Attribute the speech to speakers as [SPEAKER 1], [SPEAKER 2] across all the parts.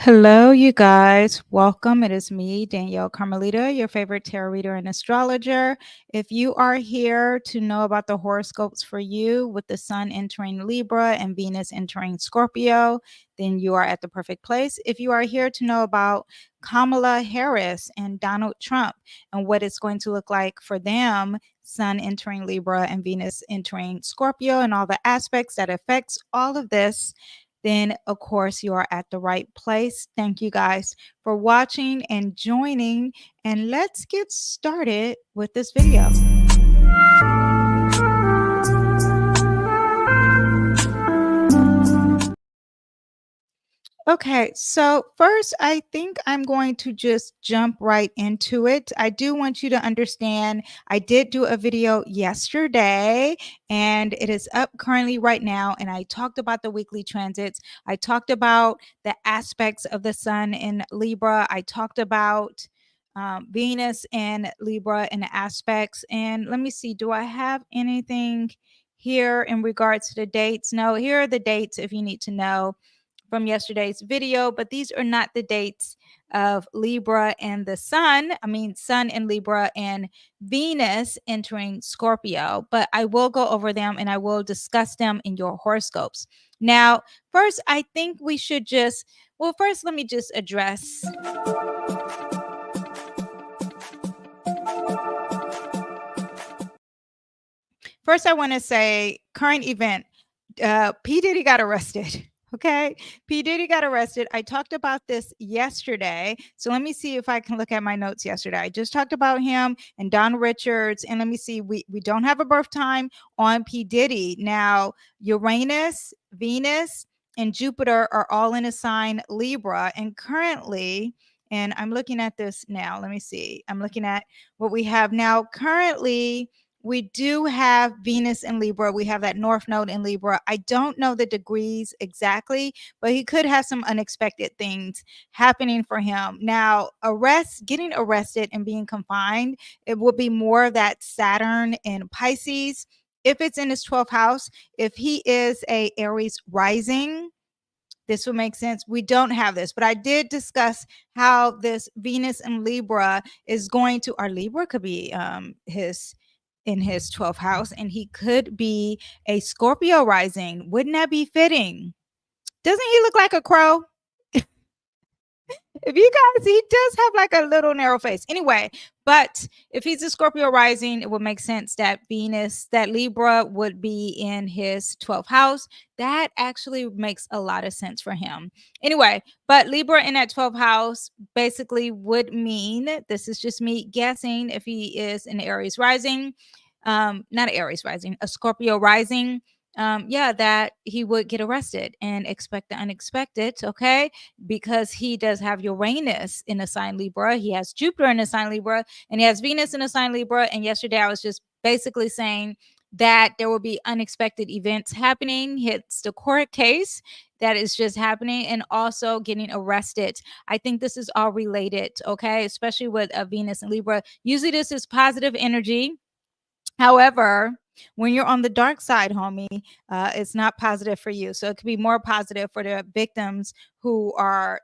[SPEAKER 1] Hello, you guys. Welcome. It is me, Danyell Carmelita, your favorite tarot reader and astrologer. If you are here to know about the horoscopes for you with the sun entering Libra and Venus entering Scorpio, then you are at the perfect place. If you are here to know about Kamala Harris and Donald Trump and what it's going to look like for them, sun entering Libra and Venus entering Scorpio and all the aspects that affects all of this, then of course you are at the right place. Thank you guys for watching and joining, and let's get started with this video. Okay, so first, I think I'm going to just jump right into it. I do want you to understand I did do a video yesterday and it is up currently right now. And I talked about the weekly transits. I talked about the aspects of the sun in Libra. I talked about Venus and Libra and the aspects. And let me see, do I have anything here in regards to the dates? No, here are the dates if you need to know from yesterday's video, but these are not the dates of Libra and the sun. I mean, sun in Libra and Venus entering Scorpio, but I will go over them and I will discuss them in your horoscopes. Now, first, I think we should first, let me just address. First, I want to say current event. P. Diddy got arrested. Okay. P. Diddy got arrested. I talked about this yesterday. So let me see if I can look at my notes yesterday. I just talked about him and Don Richards. And let me see, we don't have a birth time on P. Diddy. Now, Uranus, Venus, and Jupiter are all in a sign Libra. And currently, and I'm looking at this now. Let me see. I'm looking at what we have now. Currently, we do have Venus in Libra. We have that North Node in Libra. I don't know the degrees exactly, but he could have some unexpected things happening for him. Now, getting arrested and being confined, it will be more of that Saturn in Pisces. If it's in his 12th house, if he is a Aries rising, this will make sense. We don't have this, but I did discuss how this Venus in Libra is going to, our Libra could be in his 12th house, and he could be a Scorpio rising. Wouldn't that be fitting? Doesn't he look like a crow? If you guys, he does have like a little narrow face. Anyway, but if he's a Scorpio rising, it would make sense that Libra would be in his 12th house. That actually makes a lot of sense for him. Anyway, but Libra in that 12th house basically would mean, this is just me guessing, if he is an Aries rising, not Aries rising, a Scorpio rising, that he would get arrested and expect the unexpected, okay? Because he does have Uranus in a sign Libra, he has Jupiter in a sign Libra, and he has Venus in a sign Libra. And yesterday I was just basically saying that there will be unexpected events happening. It's the court case that is just happening, and also getting arrested. I think this is all related, okay? Especially with Venus and Libra. Usually this is positive energy. However, when you're on the dark side, homie, it's not positive for you. So it could be more positive for the victims who are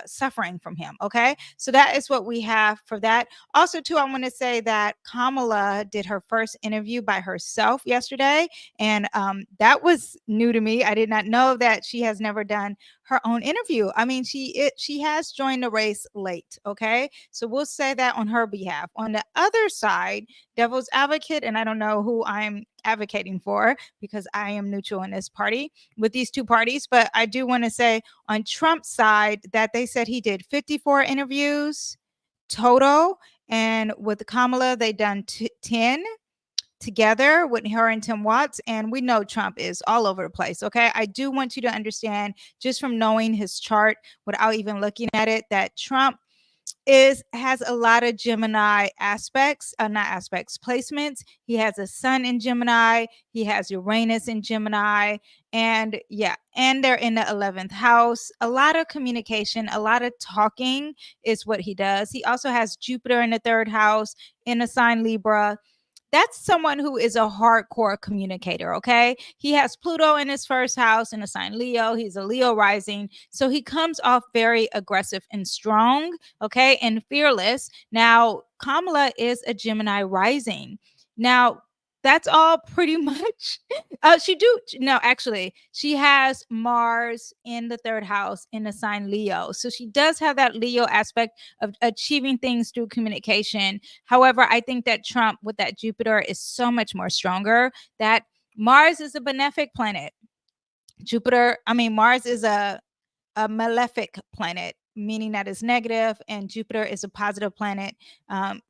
[SPEAKER 1] suffering from him. Okay. So that is what we have for that. Also, too, I want to say that Kamala did her first interview by herself yesterday. And that was new to me. I did not know that she has never done her own interview. I mean, she has joined the race late. Okay. So we'll say that on her behalf. On the other side, devil's advocate, and I don't know who I'm advocating for because I am neutral in this party with these two parties, but I do want to say on Trump's side that they said he did 54 interviews total, and with Kamala they done 10 together with her and Tim Watts. And we know Trump is all over the place. Okay. I do want you to understand, just from knowing his chart without even looking at it, that Trump has a lot of Gemini aspects, not aspects, placements. He has a sun in Gemini, he has Uranus in Gemini, and and they're in the 11th house. A lot of communication, a lot of talking is what he does. He also has Jupiter in the 3rd house in a sign Libra. that's someone who is a hardcore communicator, okay? He has Pluto in his first house in a sign Leo. He's a Leo rising. So he comes off very aggressive and strong, okay, and fearless. Now, Kamala is a Gemini rising. Now, that's all pretty much. She do no, actually, she has Mars in the third house in the sign Leo. So she does have that Leo aspect of achieving things through communication. However, I think that Trump with that Jupiter is so much more stronger. That Mars is a benefic planet. Mars is a malefic planet, meaning that it's negative, and Jupiter is a positive planet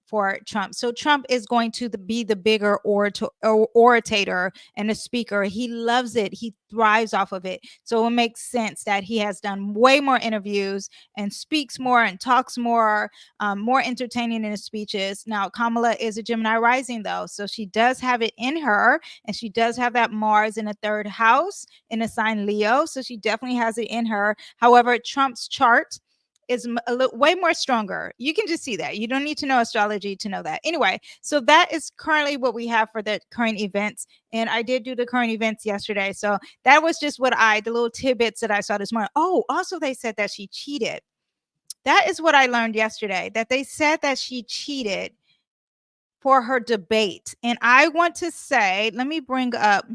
[SPEAKER 1] for Trump. So Trump is going to be the bigger orator and a speaker. He loves it. He thrives off of it. So it makes sense that he has done way more interviews and speaks more and talks more, more entertaining in his speeches. Now, Kamala is a Gemini rising, though. So she does have it in her, and she does have that Mars in the third house in a sign Leo. So she definitely has it in her. However, Trump's chart is way more stronger. You can just see that. You don't need to know astrology to know that. Anyway, so that is currently what we have for the current events. And I did do the current events yesterday. So that was just the little tidbits that I saw this morning. Oh, also they said that she cheated. That is what I learned yesterday, that they said that she cheated for her debate. And I want to say, let me bring up,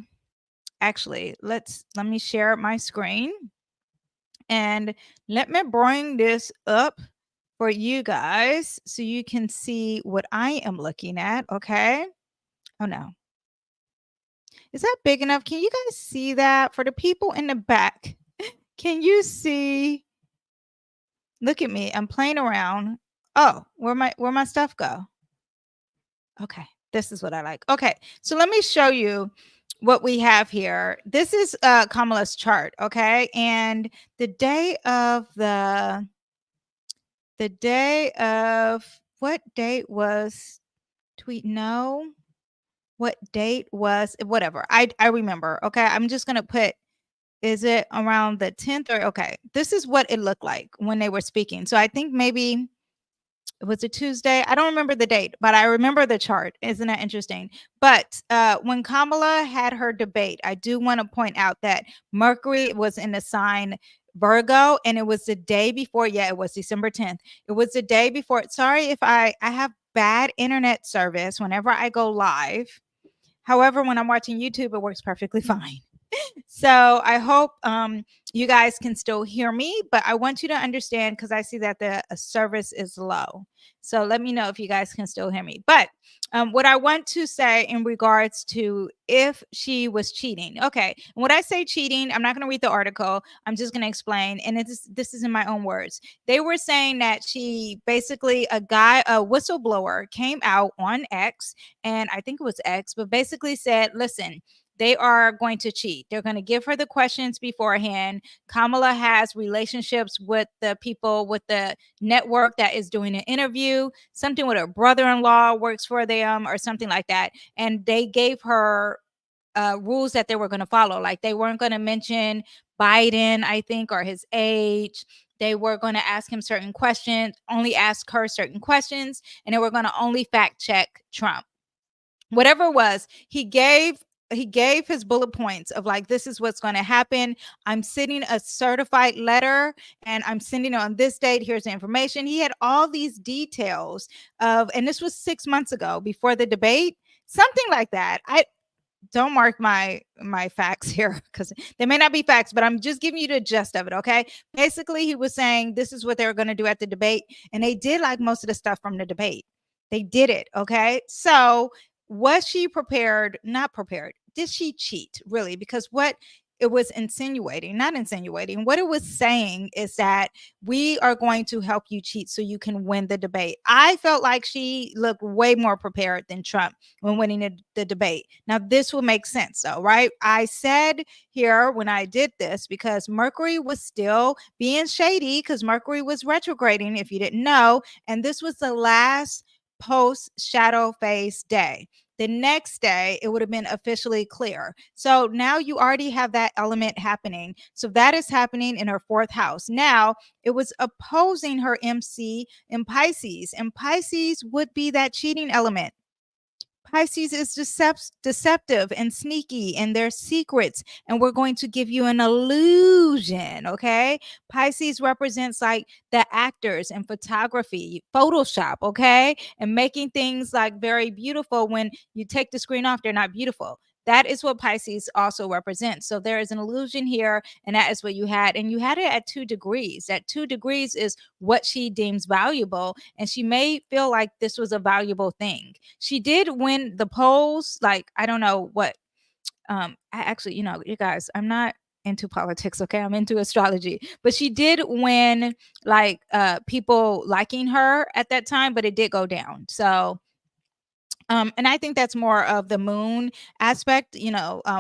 [SPEAKER 1] actually, let me share my screen. And let me bring this up for you guys so you can see what I am looking at. Okay. Oh, no. Is that big enough? Can you guys see that? For the people in the back, can you see? Look at me. I'm playing around. Oh, where my stuff go? Okay. This is what I like. Okay. So let me show you what we have here. This is Kamala's chart. Okay. And the day of what date was tweet? No, what date was whatever. I remember. Okay, I'm just gonna put. Is it around the 10th or okay? This is what it looked like when they were speaking. So I think maybe it was a Tuesday. I don't remember the date, but I remember the chart. Isn't that interesting? But when Kamala had her debate, I do want to point out that Mercury was in the sign Virgo, and it was the day before. Yeah, it was December 10th. It was the day before. Sorry if I have bad internet service whenever I go live. However, when I'm watching YouTube, it works perfectly fine. So I hope you guys can still hear me, but I want you to understand because I see that the service is low. So let me know if you guys can still hear me. But what I want to say in regards to if she was cheating. Okay. When I say cheating, I'm not going to read the article. I'm just going to explain. And this is in my own words. They were saying that she basically, a whistleblower came out on X, and I think it was X, but basically said, listen, they are going to cheat. They're going to give her the questions beforehand. Kamala has relationships with the people with the network that is doing an interview. Something with her brother-in-law works for them or something like that. And they gave her rules that they were going to follow. Like they weren't going to mention Biden, I think, or his age. They were going to ask him certain questions, only ask her certain questions, and they were going to only fact check Trump. Whatever it was, he gave his bullet points of like, this is what's going to happen. I'm sending a certified letter and I'm sending it on this date. Here's the information. He had all these details of, and this was 6 months ago before the debate, something like that. I don't mark my facts here because they may not be facts, but I'm just giving you the gist of it. Okay. Basically, he was saying this is what they were going to do at the debate. And they did like most of the stuff from the debate. They did it. Okay. So was she prepared? Not prepared. Did she cheat really? Because what it was not insinuating, what it was saying is that we are going to help you cheat so you can win the debate. I felt like she looked way more prepared than Trump when winning the debate. Now, this will make sense though, right? I said here when I did this, because Mercury was still being shady because Mercury was retrograding, if you didn't know. And this was the last post shadow phase day. The next day, it would have been officially clear. So now you already have that element happening. So that is happening in her fourth house. Now, it was opposing her MC in Pisces, and Pisces would be that cheating element. Pisces is deceptive and sneaky in their secrets, and we're going to give you an illusion. Okay. Pisces represents like the actors in photography, Photoshop. Okay. And making things like very beautiful. When you take the screen off, they're not beautiful. That is what Pisces also represents. So there is an illusion here, and that is what you had. And you had it at 2 degrees. At 2 degrees is what she deems valuable. And she may feel like this was a valuable thing. She did win the polls. Like, I don't know what. I actually, you guys, I'm not into politics, okay? I'm into astrology. But she did win like people liking her at that time, but it did go down. So and I think that's more of the moon aspect,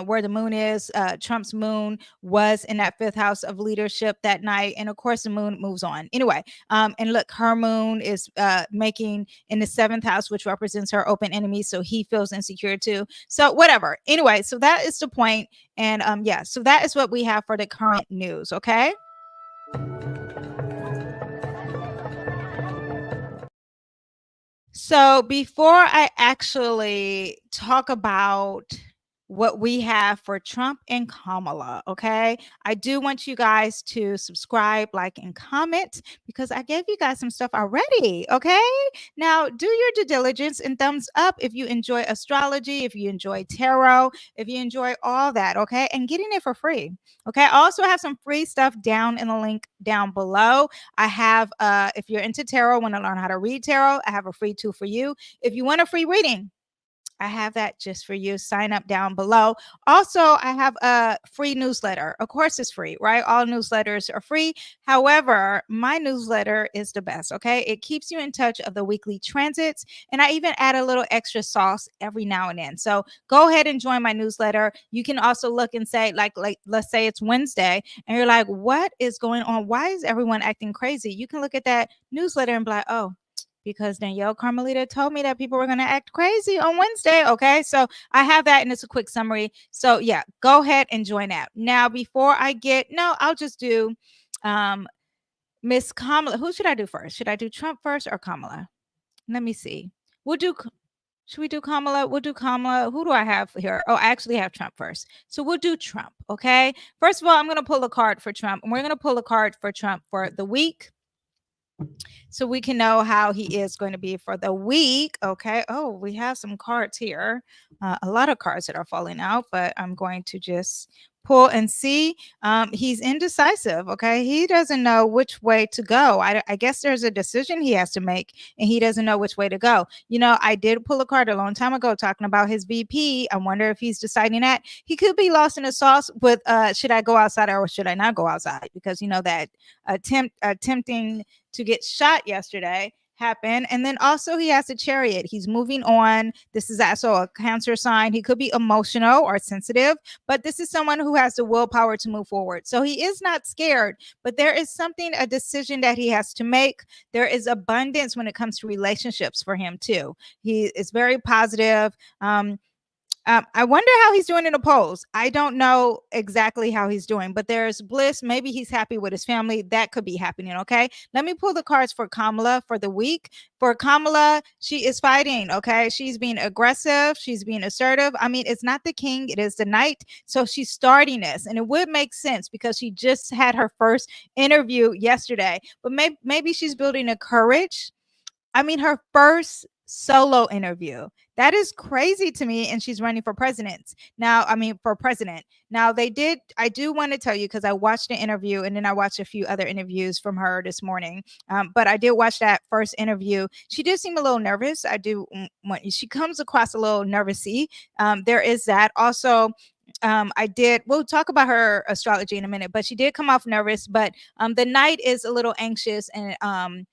[SPEAKER 1] where the moon is. Trump's moon was in that fifth house of leadership that night. And of course, the moon moves on. Anyway, and look, her moon is making in the seventh house, which represents her open enemy. So he feels insecure too. So whatever. Anyway, so that is the point. And yeah, so that is what we have for the current news. Okay. So before I actually talk about what we have for Trump and Kamala, okay, I do want you guys to subscribe, like, and comment because I gave you guys some stuff already. Okay. Now do your due diligence and thumbs up if you enjoy astrology, if you enjoy tarot, if you enjoy all that. Okay. And getting it for free. Okay. I also have some free stuff down in the link down below. I have, if you're into tarot, want to learn how to read tarot, I have a free tool for you. If you want a free reading, I have that just for you. Sign up down below. Also, I have a free newsletter. Of course, it's free, right? All newsletters are free. However, my newsletter is the best. Okay. It keeps you in touch of the weekly transits. And I even add a little extra sauce every now and then. So go ahead and join my newsletter. You can also look and say, like let's say it's Wednesday and you're like, what is going on? Why is everyone acting crazy? You can look at that newsletter and be like, oh, because Danyell Carmelita told me that people were going to act crazy on Wednesday. Okay. So I have that and it's a quick summary. So yeah, go ahead and join that. Now, before I I'll just do Miss Kamala. Who should I do first? Should I do Trump first or Kamala? Let me see. Should we do Kamala? We'll do Kamala. Who do I have here? Oh, I actually have Trump first. So we'll do Trump. Okay. First of all, I'm going to pull a card for Trump, and we're going to pull a card for Trump for the week, so we can know how he is going to be for the week. Okay. Oh, we have some cards here. A lot of cards that are falling out, but I'm going to just pull and see. He's indecisive. Okay. He doesn't know which way to go. I guess there's a decision he has to make and he doesn't know which way to go. I did pull a card a long time ago talking about his VP. I wonder if he's deciding that he could be lost in the sauce with should I go outside or should I not go outside? Because that attempting to get shot yesterday happened. And then also he has a Chariot. He's moving on. This is also a Cancer sign. He could be emotional or sensitive, but this is someone who has the willpower to move forward. So he is not scared, but there is a decision that he has to make. There is abundance when it comes to relationships for him too. He is very positive. I wonder how he's doing in the polls. I don't know exactly how he's doing, but there's bliss. Maybe he's happy with his family. That could be happening. Okay. Let me pull the cards for Kamala for the week. For Kamala, she is fighting. Okay. She's being aggressive. She's being assertive. I mean, it's not the king, it is the knight. So she's starting this. And it would make sense because she just had her first interview yesterday. But maybe she's building a courage. I mean, her first solo interview. That is crazy to me. And she's running for president. For president. Now, I do want to tell you because I watched the interview and then I watched a few other interviews from her this morning. But I did watch that first interview. She did seem a little nervous. She comes across a little nervousy. There is that. Also, we'll talk about her astrology in a minute, but she did come off nervous. But the knight is a little anxious and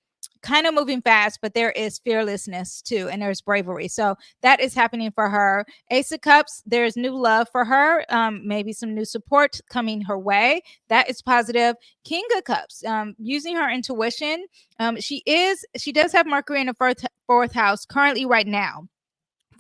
[SPEAKER 1] kind of moving fast, but there is fearlessness too, and there's bravery. So that is happening for her. Ace of Cups, there's new love for her, maybe some new support coming her way. That is positive. King of Cups, using her intuition. She does have Mercury in the fourth house currently right now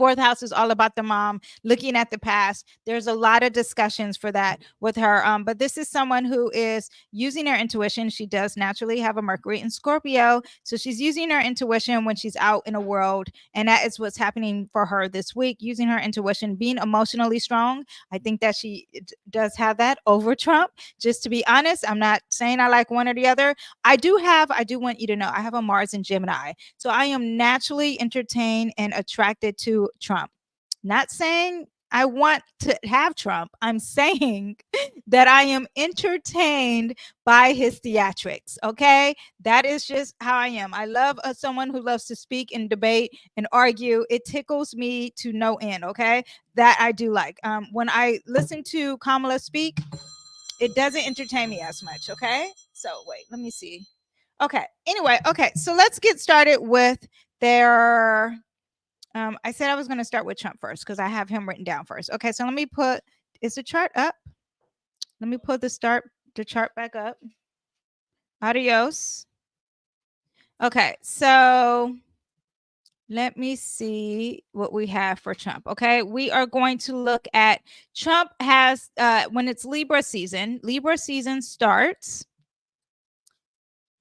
[SPEAKER 1] fourth house is all about the mom, looking at the past. There's a lot of discussions for that with her. But this is someone who is using her intuition. She does naturally have a Mercury in Scorpio. So she's using her intuition when she's out in the world. And that is what's happening for her this week, using her intuition, being emotionally strong. I think that she does have that over Trump. Just to be honest, I'm not saying I like one or the other. I do want you to know, I have a Mars in Gemini. So I am naturally entertained and attracted to Trump. Not saying I want to have Trump. I'm saying that I am entertained by his theatrics. Okay. That is just how I am. I love someone who loves to speak and debate and argue. It tickles me to no end. Okay. That I do like. When I listen to Kamala speak, it doesn't entertain me as much. Okay. So wait, let me see. Okay. Anyway. Okay. So let's get started with their I said I was going to start with Trump first because I have him written down first. Okay, so let me put, is the chart up? Let me put the chart back up. Adios. Okay, so let me see what we have for Trump. Okay, we are going to look at Trump has, when it's Libra season starts.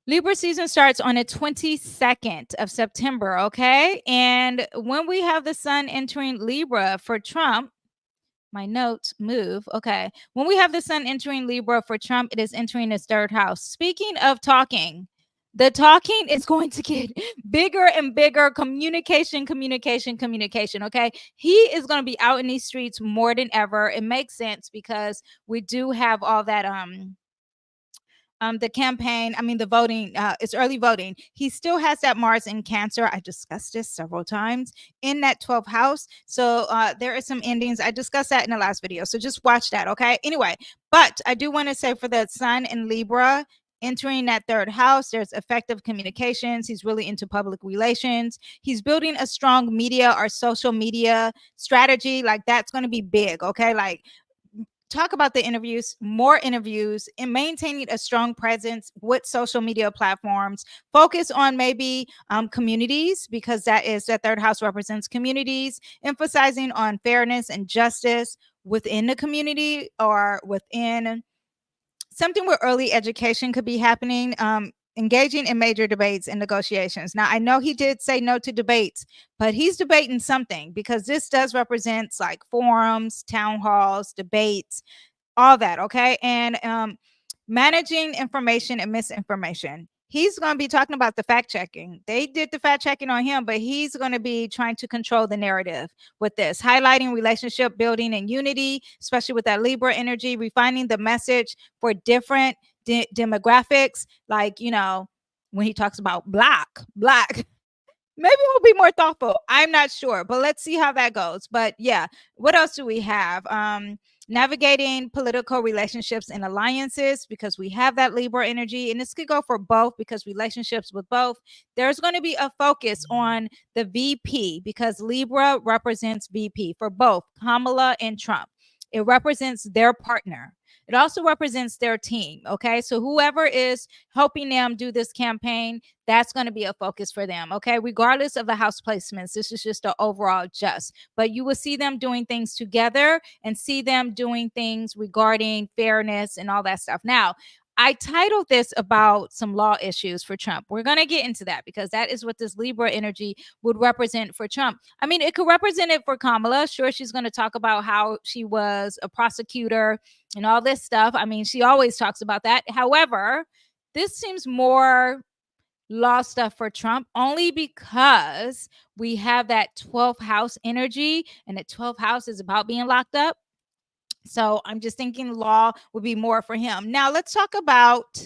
[SPEAKER 1] Libra season starts on the 22nd of September, okay? And when we have the sun entering Libra for Trump, my notes move. Okay. When we have the sun entering Libra for Trump, it is entering his third house. Speaking of talking, the talking is going to get bigger and bigger. Communication. Okay. He is going to be out in these streets more than ever. It makes sense because we do have all that, the campaign, the voting, it's early voting. He still has that Mars in Cancer. I discussed this several times in that 12th house. So there are some endings. I discussed that in the last video. So just watch that. Okay. Anyway, but I do want to say for the sun in Libra, entering that third house, there's effective communications. He's really into public relations. He's building a strong media or social media strategy. Like that's going to be big. Okay. Like, talk about the interviews, more interviews, and maintaining a strong presence with social media platforms. Focus on maybe communities, because that third house represents communities, emphasizing on fairness and justice within the community or within something where early education could be happening. Engaging in major debates and negotiations. Now, I know he did say no to debates, but he's debating something because this does represent like forums, town halls, debates, all that. Okay. And managing information and misinformation. He's going to be talking about the fact checking. They did the fact checking on him, but he's going to be trying to control the narrative with this, highlighting relationship building and unity, especially with that Libra energy, refining the message for different demographics. Like, when he talks about black, maybe we'll be more thoughtful. I'm not sure, but let's see how that goes. But yeah, what else do we have? Navigating political relationships and alliances, because we have that Libra energy, and this could go for both because relationships with both. There's going to be a focus on the VP because Libra represents VP for both Kamala and Trump. It represents their partner. It also represents their team. Okay. So whoever is helping them do this campaign, that's going to be a focus for them. Okay. Regardless of the house placements, this is just an overall but you will see them doing things together and see them doing things regarding fairness and all that stuff. Now, I titled this about some law issues for Trump. We're going to get into that because that is what this Libra energy would represent for Trump. It could represent it for Kamala. Sure, she's going to talk about how she was a prosecutor and all this stuff. She always talks about that. However, this seems more law stuff for Trump only because we have that 12th house energy, and the 12th house is about being locked up. So I'm just thinking law would be more for him. Now let's talk about,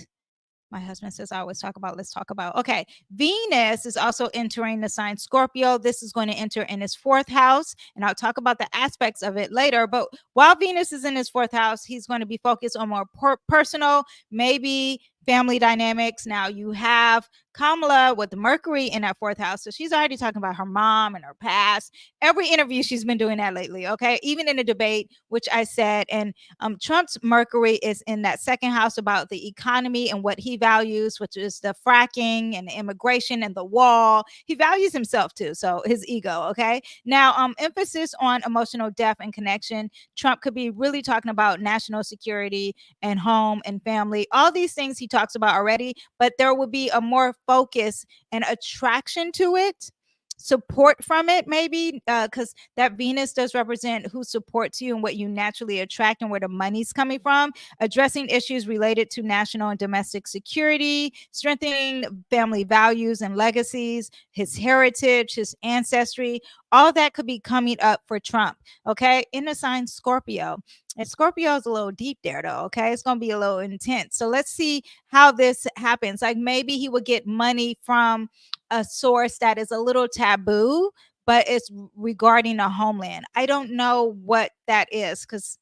[SPEAKER 1] my husband says I always talk about, let's talk about, okay, Venus is also entering the sign Scorpio. This is going to enter in his 4th house, and I'll talk about the aspects of it later. But while Venus is in his 4th house, he's going to be focused on more personal, maybe family dynamics. Now you have Kamala with Mercury in that fourth house. So she's already talking about her mom and her past. Every interview she's been doing that lately. Okay. Even in a debate, which I said, and Trump's Mercury is in that second house about the economy and what he values, which is the fracking and the immigration and the wall. He values himself too. So his ego. Okay. Now, emphasis on emotional depth and connection. Trump could be really talking about national security and home and family, all these things he talks about already, but there will be a more focus and attraction to it, support from it, maybe, because that Venus does represent who supports you and what you naturally attract and where the money's coming from. Addressing issues related to national and domestic security, strengthening family values and legacies, his heritage, his ancestry, all that could be coming up for Trump. Okay, in the sign Scorpio. And Scorpio is a little deep there, though. Okay, it's going to be a little intense. So let's see how this happens. Like maybe he would get money from a source that is a little taboo, but it's regarding a homeland. I don't know what that is, because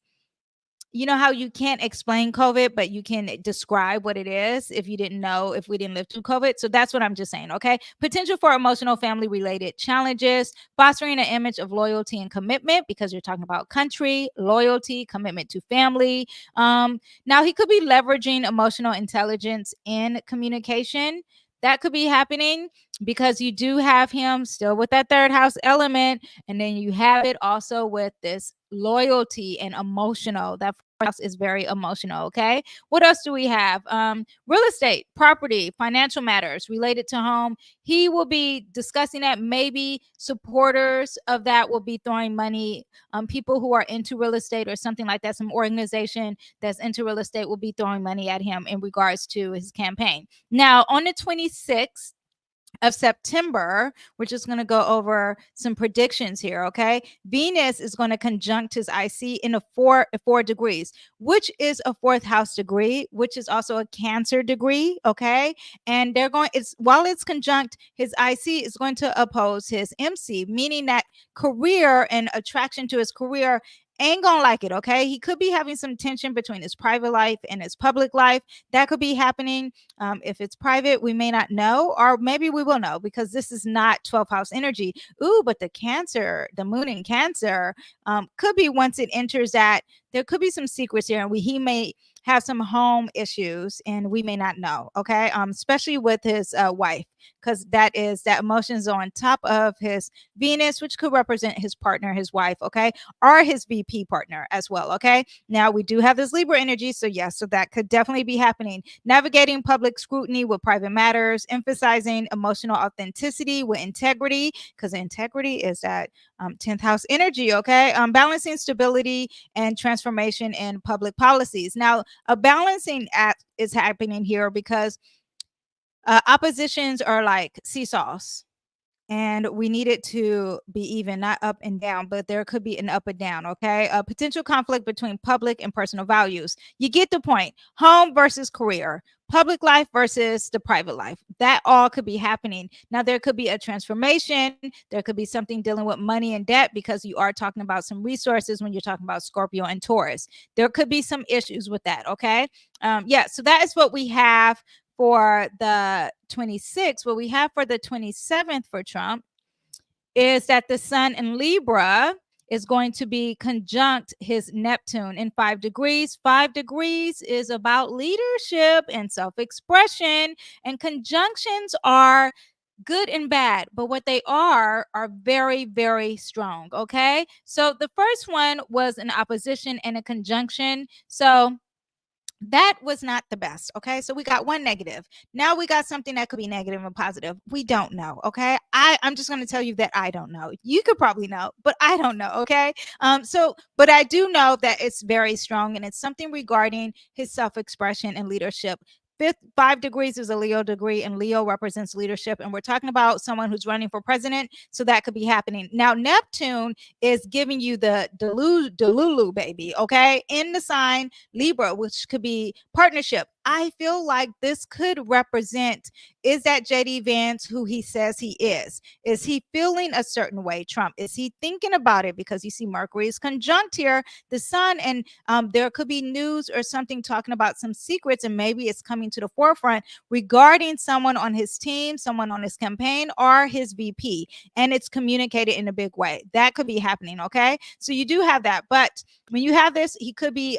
[SPEAKER 1] you know how you can't explain COVID, but you can describe what it is if you didn't know, if we didn't live through COVID. So that's what I'm just saying. Okay. Potential for emotional family related challenges, fostering an image of loyalty and commitment, because you're talking about country, loyalty, commitment to family. Now he could be leveraging emotional intelligence in communication. That could be happening because you do have him still with that third house element. And then you have it also with this loyalty and emotional. That house is very emotional. Okay. What else do we have? Real estate, property, financial matters related to home. He will be discussing that. Maybe supporters of that will be throwing money. People who are into real estate or something like that, some organization that's into real estate will be throwing money at him in regards to his campaign. Now, on the 26th of September, we're just going to go over some predictions here. Okay. Venus is going to conjunct his IC in a four degrees, which is a fourth house degree, which is also a Cancer degree. Okay. And they're going, it's while it's conjunct, his IC is going to oppose his MC, meaning that career and attraction to his career ain't gonna like it. Okay. He could be having some tension between his private life and his public life. That could be happening. If it's private, we may not know, or maybe we will know, because this is not 12th house energy. Ooh, but the Cancer, the moon in Cancer, could be, once it enters that, there could be some secrets here, and he may have some home issues and we may not know. Okay. Especially with his wife, because that emotions on top of his Venus, which could represent his partner, his wife. Okay. Or his VP partner as well. Okay. Now we do have this Libra energy. So yes, so that could definitely be happening. Navigating public scrutiny with private matters, emphasizing emotional authenticity with integrity, because integrity is that 10th house energy. Okay. Balancing stability and transformation in public policies. Now, a balancing act is happening here because oppositions are like seesaws, and we need it to be even, not up and down, but there could be an up and down. Okay. A potential conflict between public and personal values. You get the point. Home versus career, public life versus the private life. That all could be happening. Now, there could be a transformation. There could be something dealing with money and debt, because you are talking about some resources when you're talking about Scorpio and Taurus. There could be some issues with that. Okay. Yeah. So that is what we have for the 26th. What we have for the 27th for Trump is that the sun in Libra is going to be conjunct his Neptune in 5 degrees. 5 degrees is about leadership and self-expression, and conjunctions are good and bad, but what they are very, very strong. Okay. So the first one was an opposition and a conjunction. So that was not the best. Okay. So we got one negative. Now we got something that could be negative and positive. We don't know. Okay. I'm just going to tell you that I don't know. You could probably know, but I don't know. Okay. But I do know that it's very strong, and it's something regarding his self-expression and leadership. 5 degrees is a Leo degree, and Leo represents leadership. And we're talking about someone who's running for president. So that could be happening. Now, Neptune is giving you the Delulu baby. Okay. In the sign Libra, which could be partnership, I feel like this could represent, is that JD Vance who he says he is? Is he feeling a certain way, Trump? Is he thinking about it? Because you see Mercury is conjunct here, the sun, and there could be news or something talking about some secrets, and maybe it's coming to the forefront regarding someone on his team, someone on his campaign, or his VP, and it's communicated in a big way. That could be happening, okay? So you do have that. But when you have this, he could be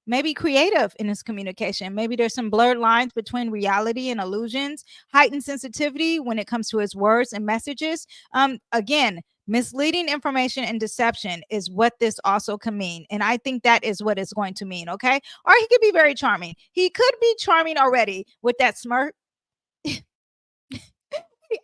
[SPEAKER 1] maybe creative in his communication. Maybe there's some blurred lines between reality and illusions, heightened sensitivity when it comes to his words and messages. Again, misleading information and deception is what this also can mean. And I think that is what it's going to mean. Okay. Or he could be very charming. He could be charming already with that smirk.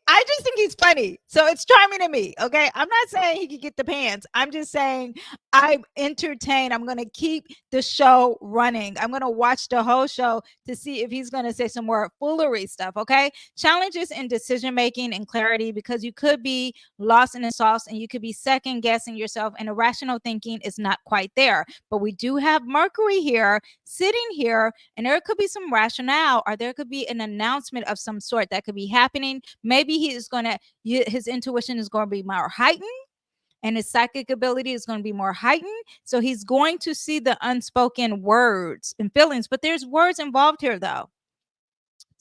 [SPEAKER 1] I just think he's funny. So it's charming to me. Okay. I'm not saying he could get the pants. I'm just saying I'm entertained. I'm going to keep the show running. I'm going to watch the whole show to see if he's going to say some more foolery stuff. Okay. Challenges in decision making and clarity, because you could be lost in the sauce and you could be second guessing yourself, and irrational thinking is not quite there. But we do have Mercury here sitting here, and there could be some rationale, or there could be an announcement of some sort that could be happening. Maybe he is going to, his intuition is going to be more heightened, and his psychic ability is going to be more heightened. So he's going to see the unspoken words and feelings, but there's words involved here though.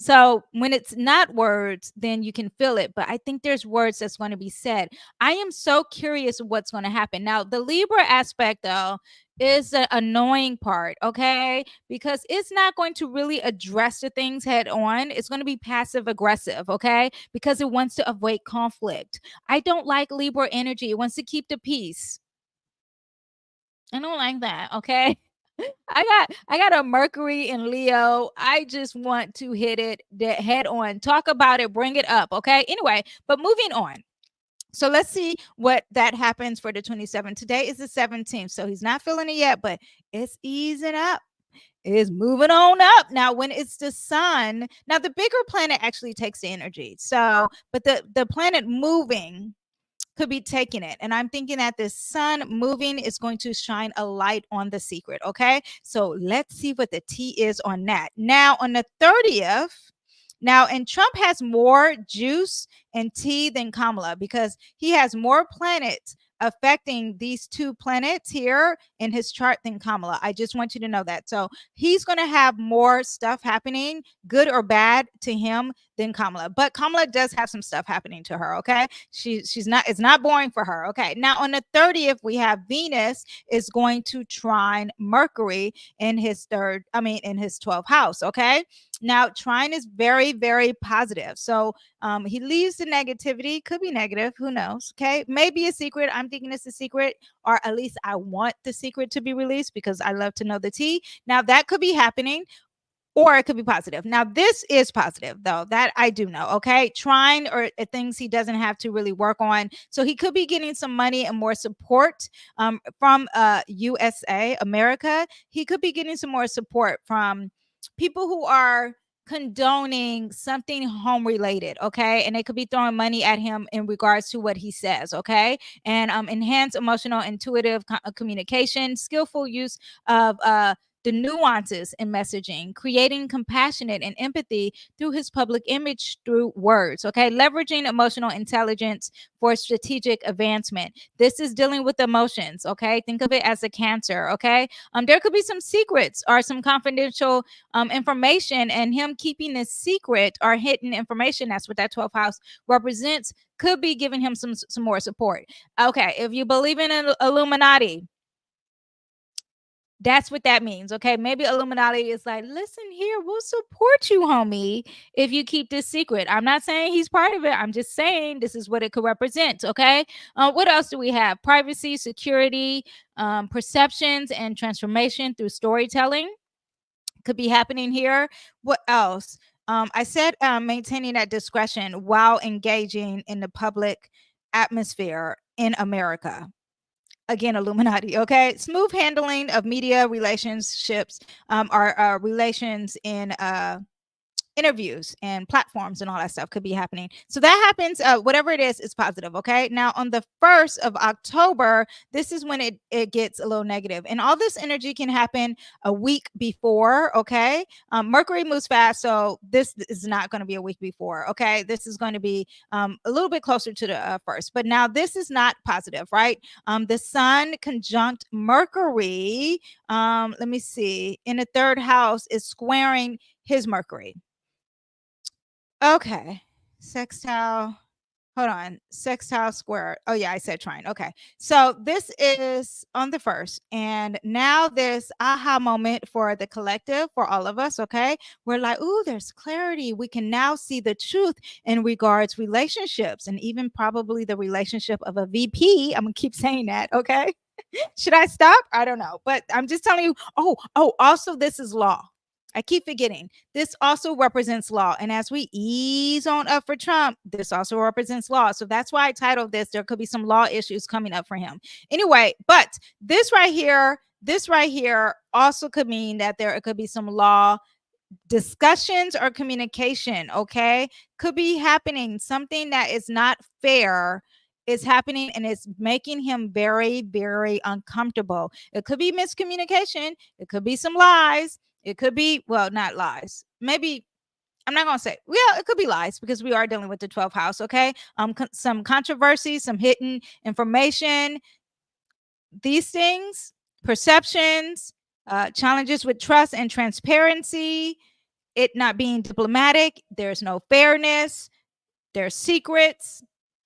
[SPEAKER 1] So when it's not words, then you can feel it. But I think there's words that's going to be said. I am so curious what's going to happen. Now, the Libra aspect, though, is the annoying part, okay? Because it's not going to really address the things head on. It's going to be passive aggressive, okay? Because it wants to avoid conflict. I don't like Libra energy. It wants to keep the peace. I don't like that, okay? I got a Mercury in Leo. I just want to hit it head on. Talk about it, bring it up, okay? Anyway, but moving on. So let's see what that happens for the 27th. Today is the 17th, so he's not feeling it yet, but it's easing up. It's moving on up. Now, when it's the sun, now the bigger planet actually takes the energy. So, but the planet moving could be taking it. And I'm thinking that the sun moving is going to shine a light on the secret. Okay. So let's see what the tea is on that. Now, on the 30th, now, and Trump has more juice and tea than Kamala because he has more planets affecting these two planets here in his chart than Kamala. I just want you to know that. So he's going to have more stuff happening, good or bad, to him than Kamala. But Kamala does have some stuff happening to her. Okay. She's not, it's not boring for her. Okay. Now on the 30th, we have Venus is going to trine Mercury in his in his 12th house. Okay. Now, trine is very, very positive. So he leaves the negativity, could be negative, who knows? Okay, maybe a secret. I'm thinking it's a secret, or at least I want the secret to be released because I love to know the tea. Now, that could be happening, or it could be positive. Now, this is positive, though, that I do know. Okay, trine or things he doesn't have to really work on. So he could be getting some money and more support from USA, America. He could be getting some more support from people who are condoning something home related, okay, and they could be throwing money at him in regards to what he says, okay, and enhance emotional intuitive communication, skillful use of the nuances in messaging, creating compassionate and empathy through his public image through words, okay, leveraging emotional intelligence for strategic advancement. This is dealing with emotions, okay, think of it as a Cancer, okay. There could be some secrets or some confidential information, and him keeping this secret or hidden information, that's what that 12th house represents, could be giving him some more support. Okay, if you believe in an Illuminati, that's what that means. Okay. Maybe Illuminati is like, listen here, we'll support you, homie, if you keep this secret. I'm not saying he's part of it. I'm just saying this is what it could represent. Okay. What else do we have? Privacy, security, perceptions, and transformation through storytelling could be happening here. What else? I said maintaining that discretion while engaging in the public atmosphere in America. Again, Illuminati. Okay, smooth handling of media relationships, or relations in interviews and platforms and all that stuff could be happening. So that happens, whatever it is positive. Okay. Now on the 1st of October, this is when it gets a little negative, and all this energy can happen a week before. Okay. Mercury moves fast, so this is not going to be a week before. Okay. This is going to be a little bit closer to the 1st, but now this is not positive, right? The sun conjunct Mercury, let me see, in the 3rd house is squaring his Mercury. Okay. Sextile. Hold on. Sextile square. Oh, yeah, I said trine. Okay. So this is on the 1st. And now this aha moment for the collective, for all of us. Okay. We're like, ooh, there's clarity. We can now see the truth in regards relationships, and even probably the relationship of a VP. I'm going to keep saying that. Okay. Should I stop? I don't know. But I'm just telling you. Also, this is law. I keep forgetting. This also represents law. And as we ease on up for Trump, this also represents law. So that's why I titled this, there could be some law issues coming up for him. Anyway, but this right here also could mean that there could be some law discussions or communication. Okay. Could be happening. Something that is not fair is happening, and it's making him very, very uncomfortable. It could be miscommunication. It could be some lies. It could be, well, not lies. Maybe I'm not gonna say. Well, it could be lies because we are dealing with the 12th house. Okay, some controversy, some hidden information. These things, perceptions, challenges with trust and transparency. It not being diplomatic. There's no fairness. There's secrets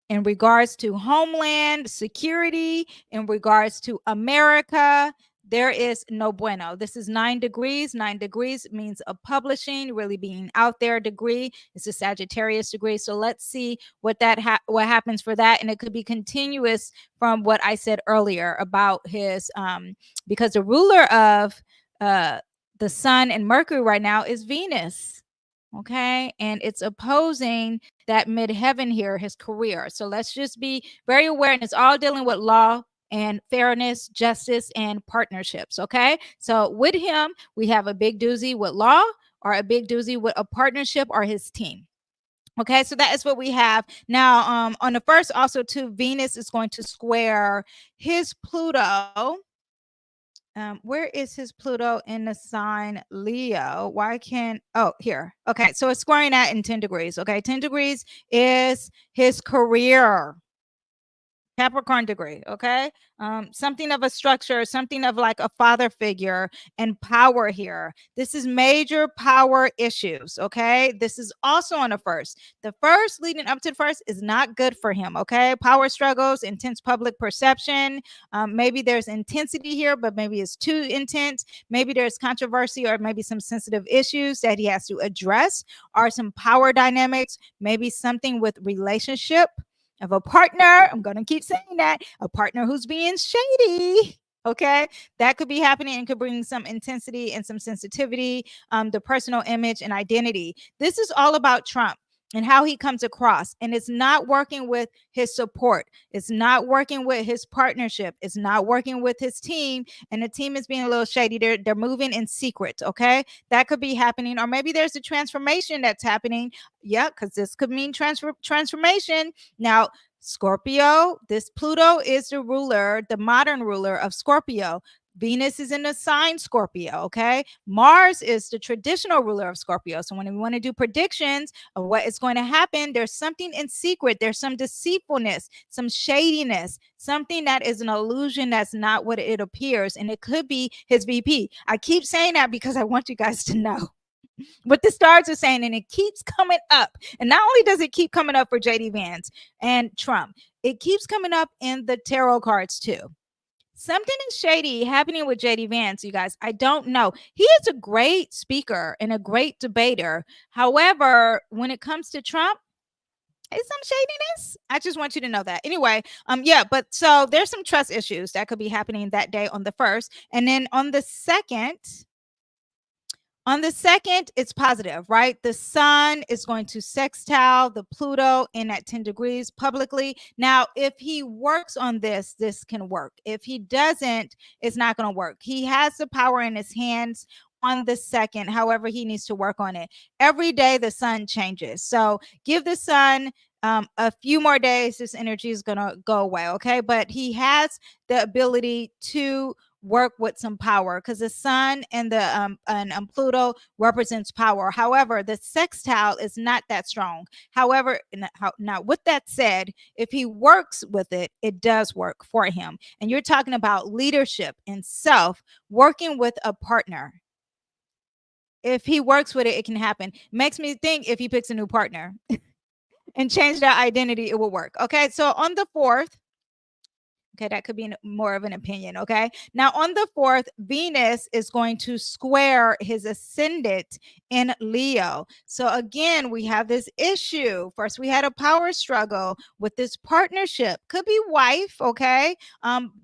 [SPEAKER 1] in regards to homeland security, in regards to America. There is no bueno. This is 9 degrees. 9 degrees means a publishing, really being out there degree. It's a Sagittarius degree. So let's see what what happens for that. And it could be continuous from what I said earlier about his because the ruler of the sun and Mercury right now is Venus. Okay. And it's opposing that midheaven here, his career. So let's just be very aware. And it's all dealing with law and fairness, justice, and partnerships. Okay. So with him, we have a big doozy with law, or a big doozy with a partnership or his team. Okay, so that is what we have now. On the 1st, also too, Venus is going to square his Pluto. Where is his Pluto in the sign Leo? Why can't, oh, here. Okay, so it's squaring that in 10 degrees. Okay, 10 degrees is his career. Capricorn degree. Okay, something of a structure, something of like a father figure and power here. This is major power issues. Okay, this is also on the 1st. The 1st leading up to the 1st is not good for him. Okay, power struggles, intense public perception. Maybe there's intensity here, but maybe it's too intense. Maybe there's controversy, or maybe some sensitive issues that he has to address, or some power dynamics. Maybe something with relationship of a partner. I'm going to keep saying that. A partner who's being shady. Okay. That could be happening and could bring some intensity and some sensitivity, the personal image and identity. This is all about Trump and how he comes across. And it's not working with his support. It's not working with his partnership. It's not working with his team. And the team is being a little shady. They're moving in secret. Okay. That could be happening. Or maybe there's a transformation that's happening. Yeah, because this could mean transformation. Now, Scorpio, this Pluto is the ruler, the modern ruler of Scorpio. Venus is in the sign Scorpio. Okay. Mars is the traditional ruler of Scorpio. So when we want to do predictions of what is going to happen, there's something in secret. There's some deceitfulness, some shadiness, something that is an illusion that's not what it appears. And it could be his VP. I keep saying that because I want you guys to know what the stars are saying, and it keeps coming up. And not only does it keep coming up for JD Vance and Trump, it keeps coming up in the tarot cards too. Something is shady happening with JD Vance, you guys. I don't know. He is a great speaker and a great debater. However, when it comes to Trump, it's some shadiness. I just want you to know that. Anyway, yeah, but so there's some trust issues that could be happening that day on the 1st. And then on the 2nd, it's positive, right? The sun is going to sextile the Pluto in at 10 degrees publicly. Now, if he works on this, this can work. If he doesn't, it's not going to work. He has the power in his hands on the 2nd. However, he needs to work on it. Every day the sun changes. So give the sun a few more days, this energy is going to go away. Okay. But he has the ability to work with some power because the sun and the Pluto represents power. However, the sextile is not that strong. However, now with that said, if he works with it, it does work for him. And you're talking about leadership and self, working with a partner. If he works with it, it can happen. Makes me think if he picks a new partner and change their identity, it will work. Okay. So on the 4th, okay, that could be more of an opinion. Okay. Now, on the 4th, Venus is going to square his ascendant in Leo. So, again, we have this issue. First, we had a power struggle with this partnership. Could be wife. Okay.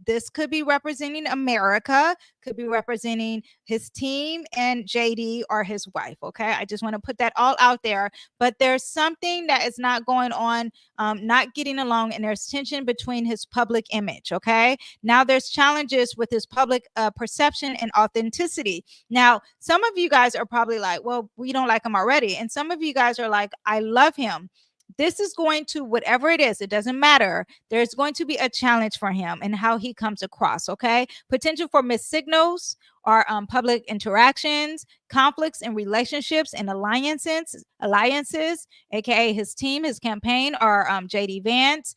[SPEAKER 1] This could be representing America, could be representing his team, and JD or his wife. Okay. I just want to put that all out there. But there's something that is not going on, not getting along, and there's tension between his public image. Okay. Now there's challenges with his public perception and authenticity. Now, some of you guys are probably like, well, we don't like him already. And some of you guys are like, I love him. This is going to, whatever it is, it doesn't matter. There's going to be a challenge for him and how he comes across. Okay. Potential for missed signals or public interactions, conflicts in relationships and alliances, aka his team, his campaign, or JD Vance,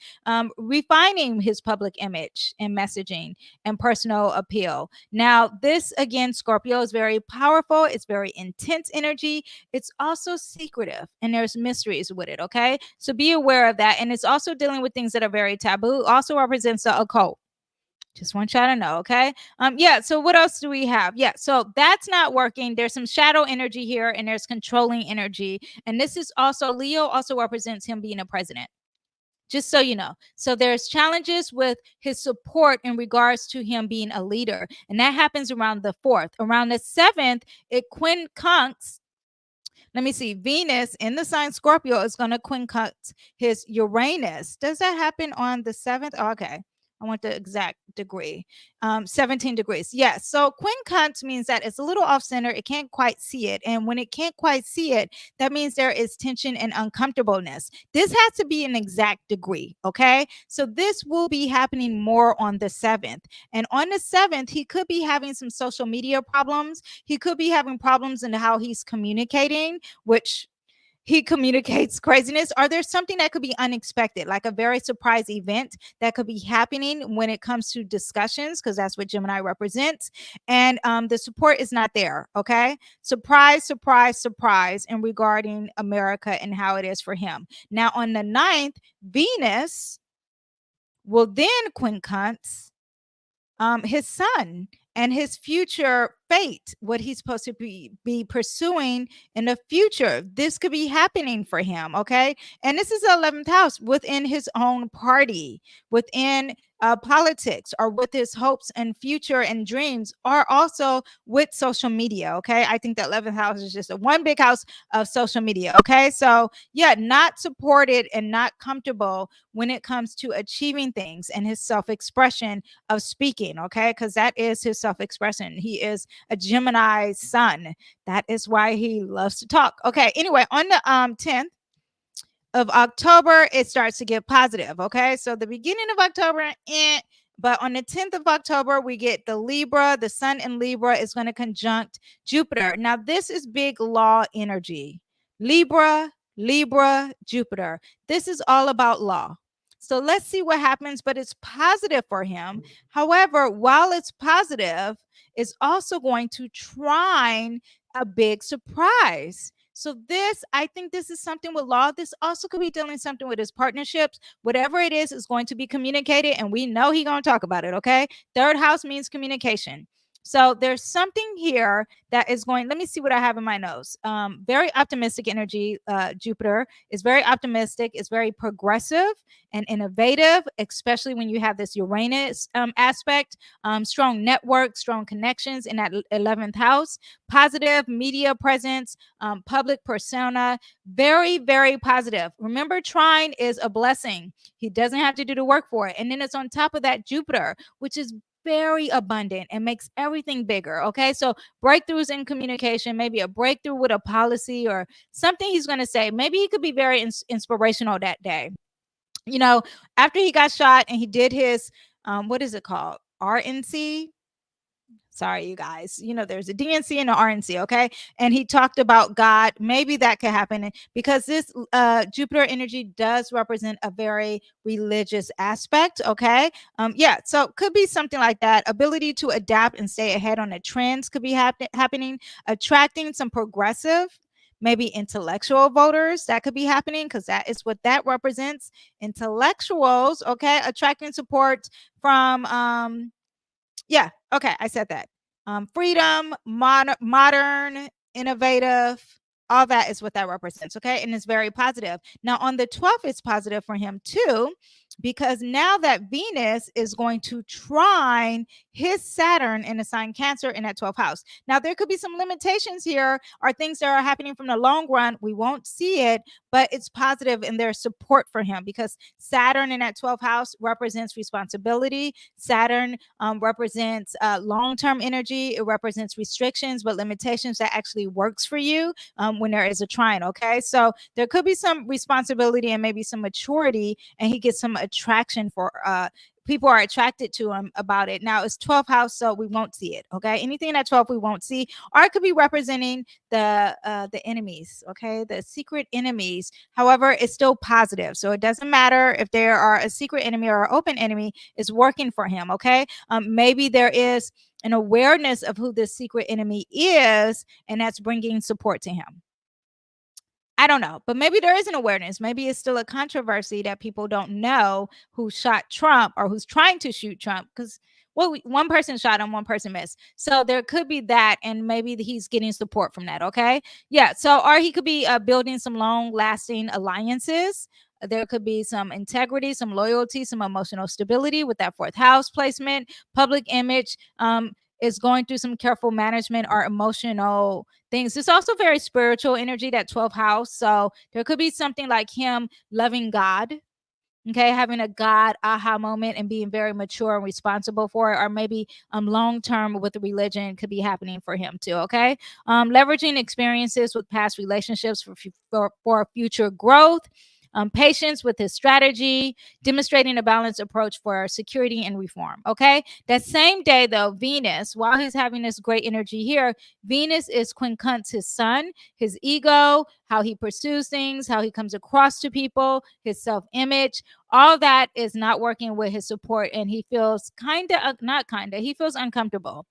[SPEAKER 1] refining his public image and messaging and personal appeal. Now, this again, Scorpio, is very powerful. It's very intense energy. It's also secretive, and there's mysteries with it. Okay, so be aware of that. And it's also dealing with things that are very taboo. Also represents the occult. Just want y'all to know, okay? Yeah, so what else do we have? Yeah, so that's not working. There's some shadow energy here, and there's controlling energy. And this is also, Leo also represents him being a president. Just so you know. So there's challenges with his support in regards to him being a leader. And that happens around the 4th. Around the 7th, it quincunx. Let me see. Venus in the sign Scorpio is going to quincunx his Uranus. Does that happen on the 7th? Oh, okay. I want the exact degree. 17 degrees. Yes. So quincunx means that it's a little off center. It can't quite see it. And when it can't quite see it, that means there is tension and uncomfortableness. This has to be an exact degree. Okay. So this will be happening more on the 7th. And on the 7th, he could be having some social media problems. He could be having problems in how he's communicating, which he communicates craziness, or there's something that could be unexpected, like a very surprise event that could be happening when it comes to discussions, because that's what Gemini represents. And the support is not there. Okay. Surprise, surprise, surprise, and regarding America and how it is for him. Now, on the 9th, Venus will then quincunx his son and his future fate, what he's supposed to be pursuing in the future. This could be happening for him. Okay. And this is the 11th house within his own party, within politics, or with his hopes and future and dreams, or also with social media. Okay. I think the 11th house is just a one big house of social media. Okay. So yeah, not supported and not comfortable when it comes to achieving things and his self-expression of speaking. Okay. Because that is his self-expression. He is a Gemini sun. That is why he loves to talk. Okay. Anyway, on the 10th of October, it starts to get positive. Okay. So the beginning of October, but on the 10th of October, we get the Libra. The sun in Libra is going to conjunct Jupiter. Now, this is big law energy. Libra, Jupiter. This is all about law. So let's see what happens, but it's positive for him. However, while it's positive, it's also going to trine a big surprise. So this, I think this is something with law. This also could be dealing something with his partnerships. Whatever it is going to be communicated, and we know he's going to talk about it, okay? 3rd house means communication. So there's something here that is going, let me see what I have in my notes. Very optimistic energy. Jupiter is very optimistic. It's very progressive and innovative, especially when you have this Uranus aspect. Strong network, strong connections in that 11th house. Positive media presence, public persona. Very, very positive. Remember, trine is a blessing. He doesn't have to do the work for it. And then it's on top of that Jupiter, which is very abundant and makes everything bigger. Okay. So breakthroughs in communication, maybe a breakthrough with a policy or something he's going to say. Maybe he could be very inspirational that day. You know, after he got shot and he did his, what is it called? RNC. Sorry, you guys. You know, there's a DNC and an RNC, okay? And he talked about God. Maybe that could happen because this Jupiter energy does represent a very religious aspect, okay? Yeah, so could be something like that. Ability to adapt and stay ahead on the trends could be happening. Attracting some progressive, maybe intellectual voters, that could be happening because that is what that represents. Intellectuals, okay? Attracting support from yeah, okay, I said that. Freedom, modern, innovative, all that is what that represents, okay? And it's very positive. Now, on the 12th, it's positive for him too, because now that Venus is going to trine his Saturn in the sign Cancer in that 12th house. Now, there could be some limitations here or things that are happening from the long run. We won't see it, but it's positive in their support for him because Saturn in that 12th house represents responsibility. Saturn represents long-term energy. It represents restrictions, but limitations that actually works for you when there is a trine. Okay, so there could be some responsibility and maybe some maturity, and he gets some attraction for people are attracted to him about it. Now it's 12th house, so we won't see it. Okay, anything at 12 we won't see, or it could be representing the enemies. Okay, the secret enemies. However, it's still positive, so it doesn't matter if there are a secret enemy or an open enemy. It's working for him. Okay, maybe there is an awareness of who this secret enemy is, and that's bringing support to him. I don't know, but maybe there is an awareness. Maybe it's still a controversy that people don't know who shot Trump or who's trying to shoot Trump because well, one person shot him, one person missed. So there could be that, and maybe he's getting support from that. Okay, yeah. So or he could be building some long-lasting alliances. There could be some integrity, some loyalty, some emotional stability with that fourth house placement. Public image is going through some careful management or emotional things. It's also very spiritual energy, that 12th house. So there could be something like him loving God, okay, having a God aha moment and being very mature and responsible for it, or maybe long term with the religion could be happening for him too. Okay, leveraging experiences with past relationships for future growth. Patience with his strategy, demonstrating a balanced approach for security and reform. Okay. That same day, though, Venus, while he's having this great energy here, Venus is quincunx his sun, his ego, how he pursues things, how he comes across to people, his self image. All that is not working with his support, and he feels he feels uncomfortable.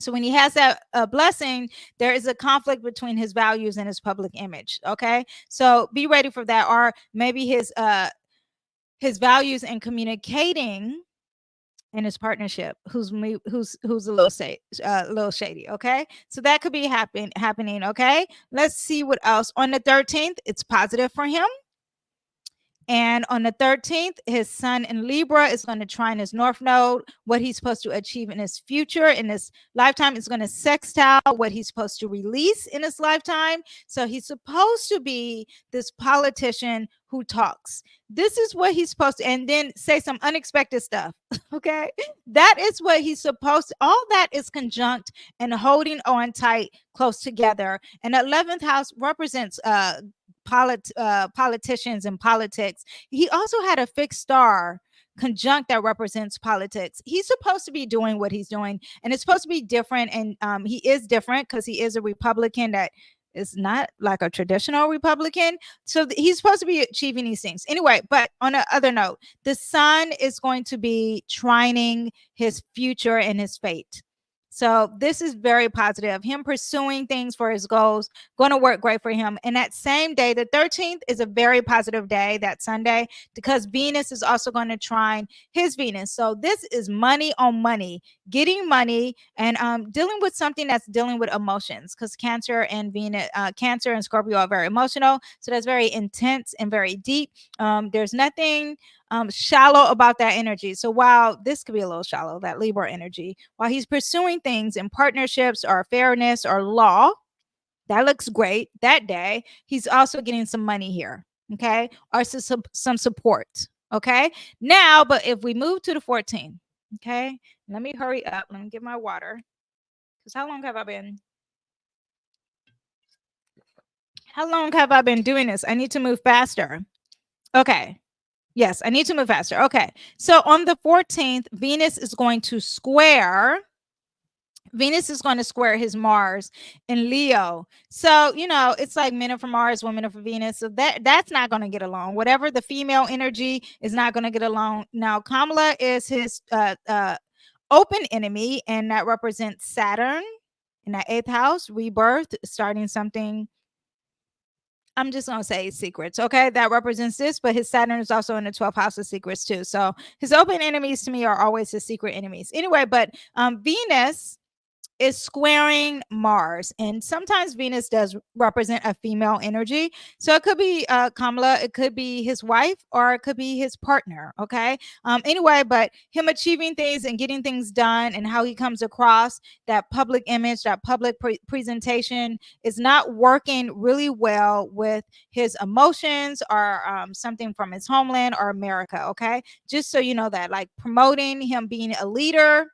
[SPEAKER 1] So when he has that blessing, there is a conflict between his values and his public image. Okay, so be ready for that, or maybe his values and communicating in his partnership, who's a little shady. Okay, so that could be happening. Okay, let's see what else. On the 13th, it's positive for him. And on the 13th, his sun in Libra is going to trine his north node. What he's supposed to achieve in his future, in his lifetime, is going to sextile what he's supposed to release in his lifetime. So he's supposed to be this politician who talks. This is what he's supposed to, and then say some unexpected stuff. Okay. That is what he's supposed to. All that is conjunct and holding on tight, close together. And the 11th house represents politicians and politics. He also had a fixed star conjunct that represents politics. He's supposed to be doing what he's doing, and it's supposed to be different. And he is different because he is a Republican that is not like a traditional Republican. So he's supposed to be achieving these things anyway. But on the other note, the sun is going to be trining his future and his fate. So this is very positive. Him pursuing things for his goals, going to work great for him. And that same day, the 13th, is a very positive day, that Sunday, because Venus is also going to trine his Venus. So this is money on money, getting money, and dealing with something that's dealing with emotions, because Cancer and Scorpio are very emotional. So that's very intense and very deep. There's nothing shallow about that energy. So while this could be a little shallow, that Libra energy, while he's pursuing things in partnerships or fairness or law, that looks great that day. He's also getting some money here, okay, or some support. Okay, now, but if we move to the 14th, Okay, let me hurry up. Let me get my water. Because how long have I been? How long have I been doing this? I need to move faster. Okay. Yes, I need to move faster. Okay. So on the 14th, Venus is going to square his Mars in Leo. So, it's like men are for Mars, women are for Venus. So that's not going to get along. Whatever the female energy is not going to get along. Now, Kamala is his open enemy, and that represents Saturn in that 8th house, rebirth, starting something. I'm just going to say secrets. Okay. That represents this, but his Saturn is also in the 12th house of secrets too. So his open enemies to me are always his secret enemies. Anyway, but Venus is squaring Mars. And sometimes Venus does represent a female energy. So it could be Kamala, it could be his wife, or it could be his partner. Okay. Anyway, but him achieving things and getting things done and how he comes across, that public image, that public presentation is not working really well with his emotions or something from his homeland or America. Okay. Just so you know that, like promoting him being a leader,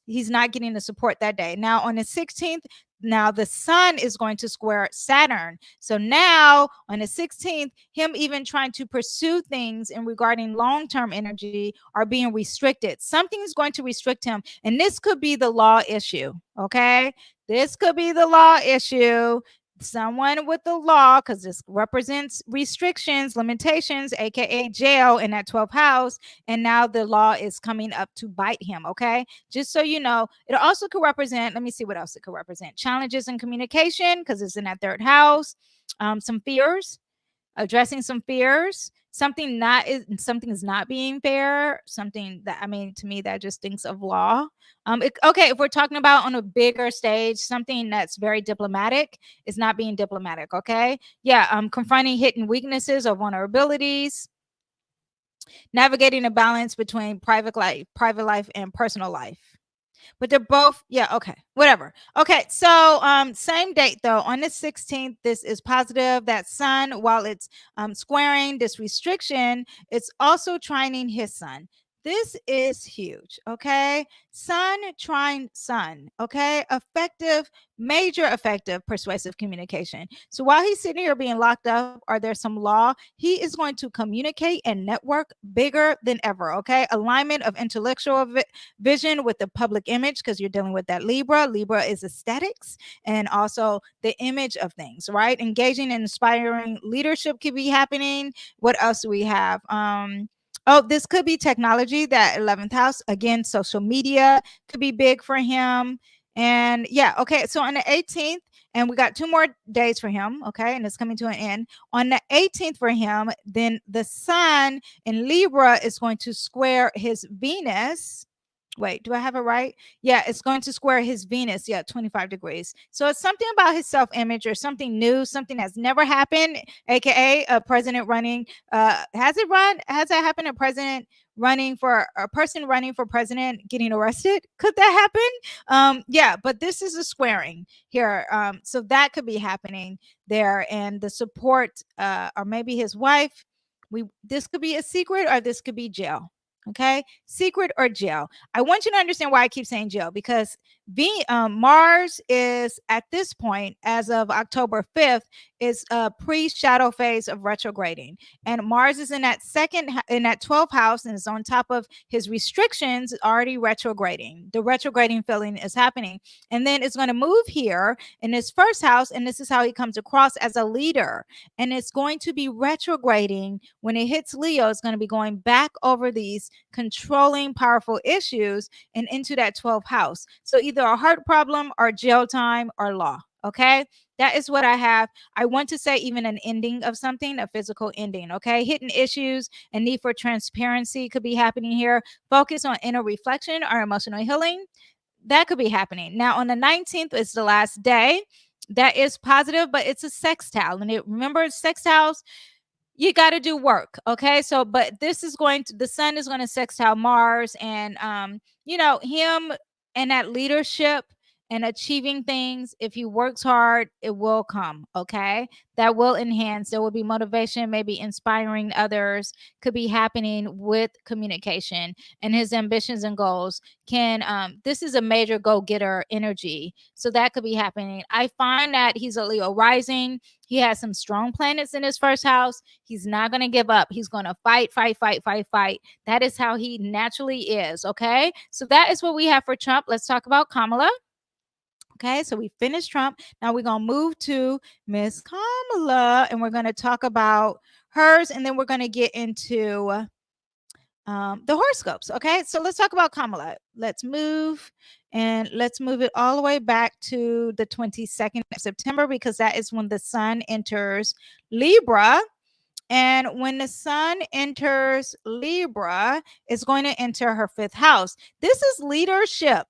[SPEAKER 1] he's not getting the support that day. Now on the 16th, now the sun is going to square Saturn. So now on the 16th, him even trying to pursue things in regarding long-term energy are being restricted. Something is going to restrict him. And this could be the law issue. Okay. This could be the law issue. Someone with the law, because this represents restrictions, limitations, aka jail in that 12th house. And now the law is coming up to bite him. Okay. Just so you know, it also could represent, let me see what else it could represent. Challenges in communication, because it's in that 3rd house. Some fears, addressing some fears. Something is not being fair. Something that, I mean, to me, that just thinks of law. Okay, if we're talking about on a bigger stage, something that's very diplomatic is not being diplomatic. Okay, yeah, confronting hidden weaknesses or vulnerabilities, navigating a balance between private life and personal life. But they're both, yeah, okay, whatever. Okay, so same date though, on the 16th, this is positive. That sun, while it's squaring this restriction, it's also trining his sun. This is huge. Okay, sun trine sun. Okay, effective, major effective persuasive communication. So while he's sitting here being locked up, or there's some law, he is going to communicate and network bigger than ever. Okay, alignment of intellectual vision with the public image, because you're dealing with that Libra is aesthetics and also the image of things, right? Engaging and inspiring leadership could be happening. What else do we have? Oh, this could be technology, that 11th house. Again, social media could be big for him. And yeah, okay. So on the 18th, and we got 2 more days for him, okay? And it's coming to an end. On the 18th for him, then the sun in Libra is going to square his Venus. Wait, do I have it right? Yeah, it's going to square his Venus. Yeah, 25 degrees. So it's something about his self image or something new, something that's never happened, aka a president running. Has it run? Has that happened? A person running for president getting arrested? Could that happen? Yeah, but this is a squaring here. So that could be happening there. And the support, or maybe his wife. This could be a secret, or this could be jail. Okay, secret or jail. I want you to understand why I keep saying jail, because Mars is at this point, as of October 5th, is a pre-shadow phase of retrograding, and Mars is in that in that 12th house, and is on top of his restrictions, already retrograding. The retrograding feeling is happening, and then it's going to move here in his 1st house, and this is how he comes across as a leader, and it's going to be retrograding when it hits Leo. It's going to be going back over these controlling powerful issues and into that 12th house. So either a heart problem or jail time or law. Okay, that is what I have. I want to say even an ending of something, a physical ending. Okay, hidden issues and need for transparency could be happening here. Focus on inner reflection or emotional healing. That could be happening. Now on the 19th is the last day. That is positive, but it's a sextile. And remember, sextiles, you got to do work. Okay, so but this is the sun is going to sextile Mars, and him and that leadership and achieving things. If he works hard, it will come. Okay. That will enhance. There will be motivation, maybe inspiring others, could be happening with communication and his ambitions and goals. This is a major go-getter energy. So that could be happening. I find that he's a Leo rising. He has some strong planets in his first house. He's not going to give up. He's going to fight, fight, fight, fight, fight. That is how he naturally is. Okay. So that is what we have for Trump. Let's talk about Kamala. Okay, so we finished Trump. Now we're going to move to Miss Kamala, and we're going to talk about hers, and then we're going to get into the horoscopes. Okay, so let's talk about Kamala. Let's move, and let's move it all the way back to the 22nd of September, because that is when the sun enters Libra. And when the sun enters Libra, it's going to enter her fifth house. This is leadership.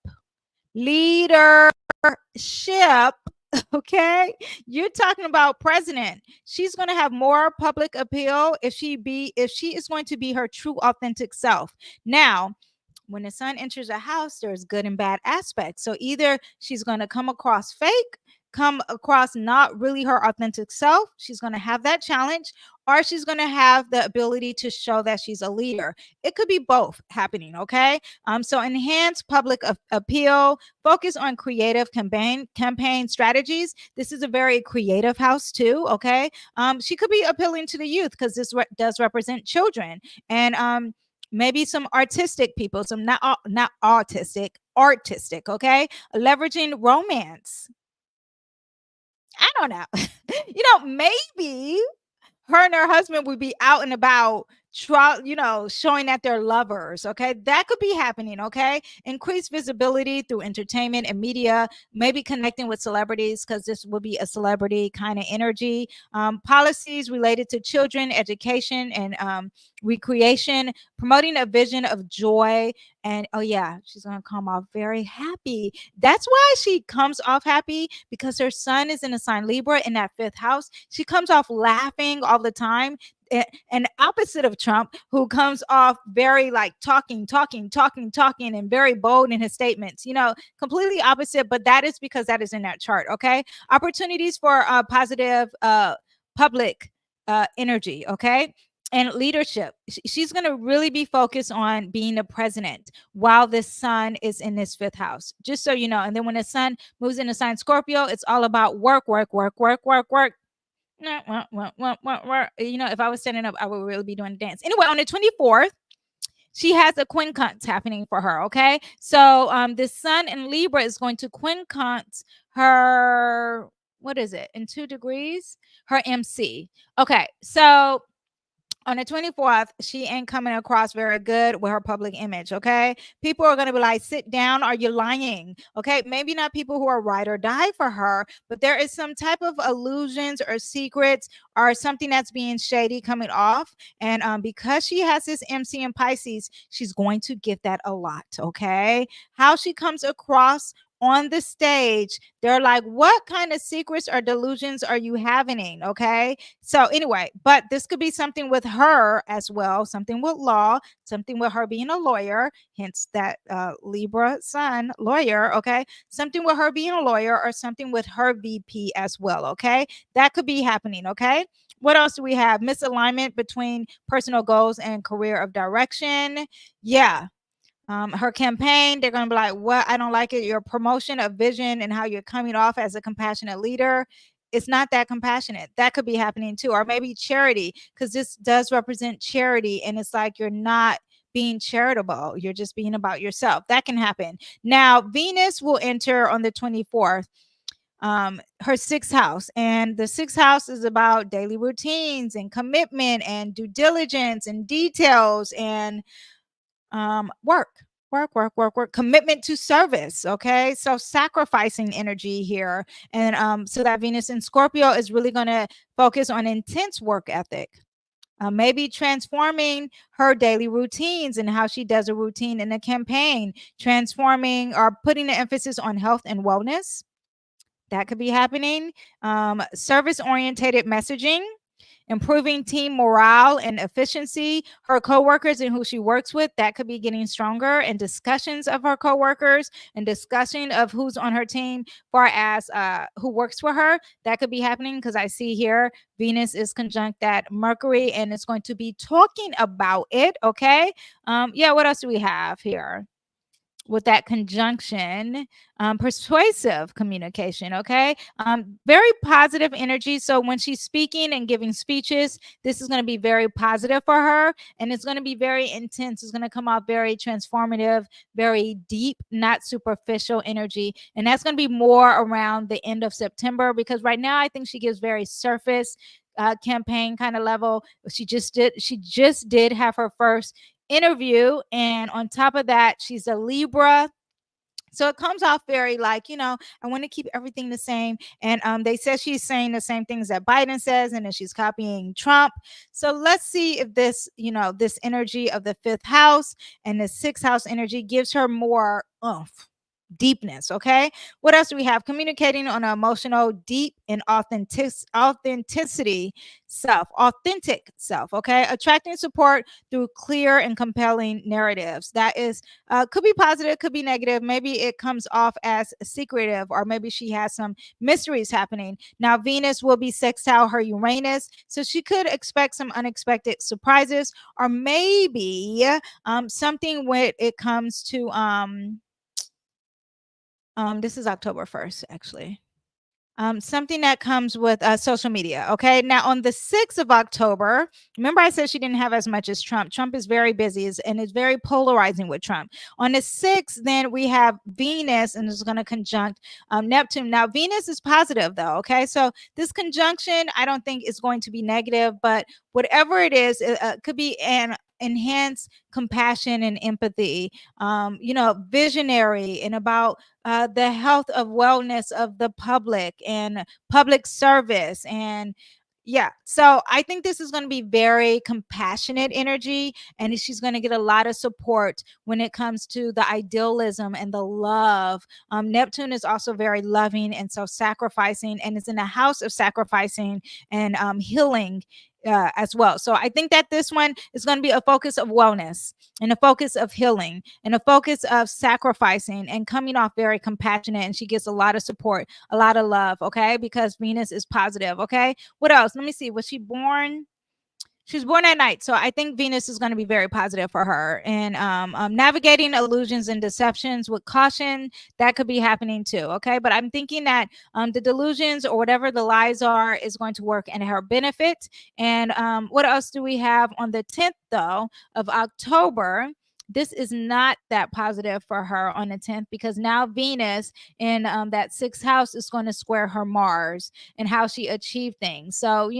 [SPEAKER 1] Okay, you're talking about president. She's going to have more public appeal if she is going to be her true authentic self. Now, when the sun enters a house, there's good and bad aspects. So either she's going to come across fake, come across not really her authentic self. She's going to have that challenge, or she's going to have the ability to show that she's a leader. It could be both happening. Okay. So enhance public appeal, focus on creative campaign strategies. This is a very creative house too. Okay. She could be appealing to the youth because this does represent children, and maybe some artistic people, some not autistic, artistic. Okay. Leveraging romance. I don't know. Maybe her and her husband would be out and about, showing that they're lovers. Okay. That could be happening. Okay. Increase visibility through entertainment and media, maybe connecting with celebrities, because this will be a celebrity kind of energy. Policies related to children, education, and recreation, promoting a vision of joy. And oh yeah, she's going to come off very happy. That's why she comes off happy, because her sun is in the sign Libra in that fifth house. She comes off laughing all the time. And opposite of Trump, who comes off very like talking, and very bold in his statements, completely opposite. But that is because that is in that chart. Okay. Opportunities for positive public energy. Okay. And leadership. She's going to really be focused on being the president while the sun is in this fifth house, just so you know. And then when the sun moves into sign Scorpio, it's all about work. If I was standing up, I would really be doing a dance. Anyway, on the 24th, she has a quincunx happening for her. Okay. So the sun in Libra is going to quincunx her, what is it, in 2 degrees? Her MC. Okay. So on the 24th, she ain't coming across very good with her public image. Okay. People are going to be like, sit down. Are you lying? Okay. Maybe not people who are ride or die for her, but there is some type of illusions or secrets or something that's being shady coming off. And because she has this MC in Pisces, she's going to get that a lot. Okay. How she comes across on the stage, they're like, what kind of secrets or delusions are you having? Okay. So anyway, but this could be something with her as well, something with law, something with her being a lawyer, hence that Libra sun, lawyer. Okay. Something with her being a lawyer, or something with her VP as well. Okay. That could be happening. Okay. What else do we have? Misalignment between personal goals and career of direction. Yeah. Her campaign, they're going to be like, what? I don't like it. Your promotion of vision and how you're coming off as a compassionate leader. It's not that compassionate. That could be happening too. Or maybe charity, because this does represent charity. And it's like you're not being charitable. You're just being about yourself. That can happen. Now, Venus will enter on the 24th. Her sixth house, and the sixth house is about daily routines and commitment and due diligence and details and work, commitment to service. Okay. So sacrificing energy here. And so that Venus in Scorpio is really going to focus on intense work ethic. Maybe transforming her daily routines and how she does a routine in a campaign, transforming or putting the emphasis on health and wellness. That could be happening. Service orientated messaging. improving team morale and efficiency. Her coworkers and who she works with, that could be getting stronger, and discussions of her coworkers and discussion of who's on her team, far as who works for her, that could be happening, because I see here Venus is conjunct that Mercury, and it's going to be talking about it. Okay. Yeah, what else do we have here with that conjunction? Persuasive communication. Okay. Very positive energy. So when she's speaking and giving speeches, this is going to be very positive for her, and it's going to be very intense. It's going to come out very transformative, very deep, not superficial energy. And that's going to be more around the end of September, because right now I think she gives very surface campaign kind of level. She just did have her first interview, and on top of that, she's a Libra. So it comes off very like, I want to keep everything the same. And they said she's saying the same things that Biden says, and then she's copying Trump. So let's see if this energy of the fifth house and the sixth house energy gives her more oomph, deepness. Okay. What else do we have? Communicating on an emotional, deep, and authentic self. Okay. Attracting support through clear and compelling narratives. That is could be positive, could be negative. Maybe it comes off as secretive, or maybe she has some mysteries happening. Now, Venus will be sextile her Uranus, so she could expect some unexpected surprises, or maybe something when it comes to this is October 1st, actually. Something that comes with social media. Okay. Now, on the 6th of October, remember I said she didn't have as much as Trump. Trump is very busy and is very polarizing with Trump. On the 6th, then we have Venus, and it's going to conjunct Neptune. Now, Venus is positive, though. Okay. So this conjunction, I don't think is going to be negative, but whatever it is, it could be an enhance compassion and empathy, visionary, and about the health of wellness of the public and public service. And yeah, so I think this is going to be very compassionate energy, and she's going to get a lot of support when it comes to the idealism and the love. Neptune is also very loving and self-sacrificing, and it's in a house of sacrificing and healing as well. So I think that this one is going to be a focus of wellness, and a focus of healing, and a focus of sacrificing, and coming off very compassionate. And she gets a lot of support, a lot of love. Okay. Because Venus is positive. Okay. What else? Let me see. Was she born? She's born at night, so I think Venus is going to be very positive for her. And navigating illusions and deceptions with caution, that could be happening too. Okay, but I'm thinking that the delusions or whatever the lies are is going to work in her benefit. And what else do we have on the 10th though of October? This is not that positive for her on the 10th, because now Venus in that sixth house is going to square her Mars and how she achieved things. So,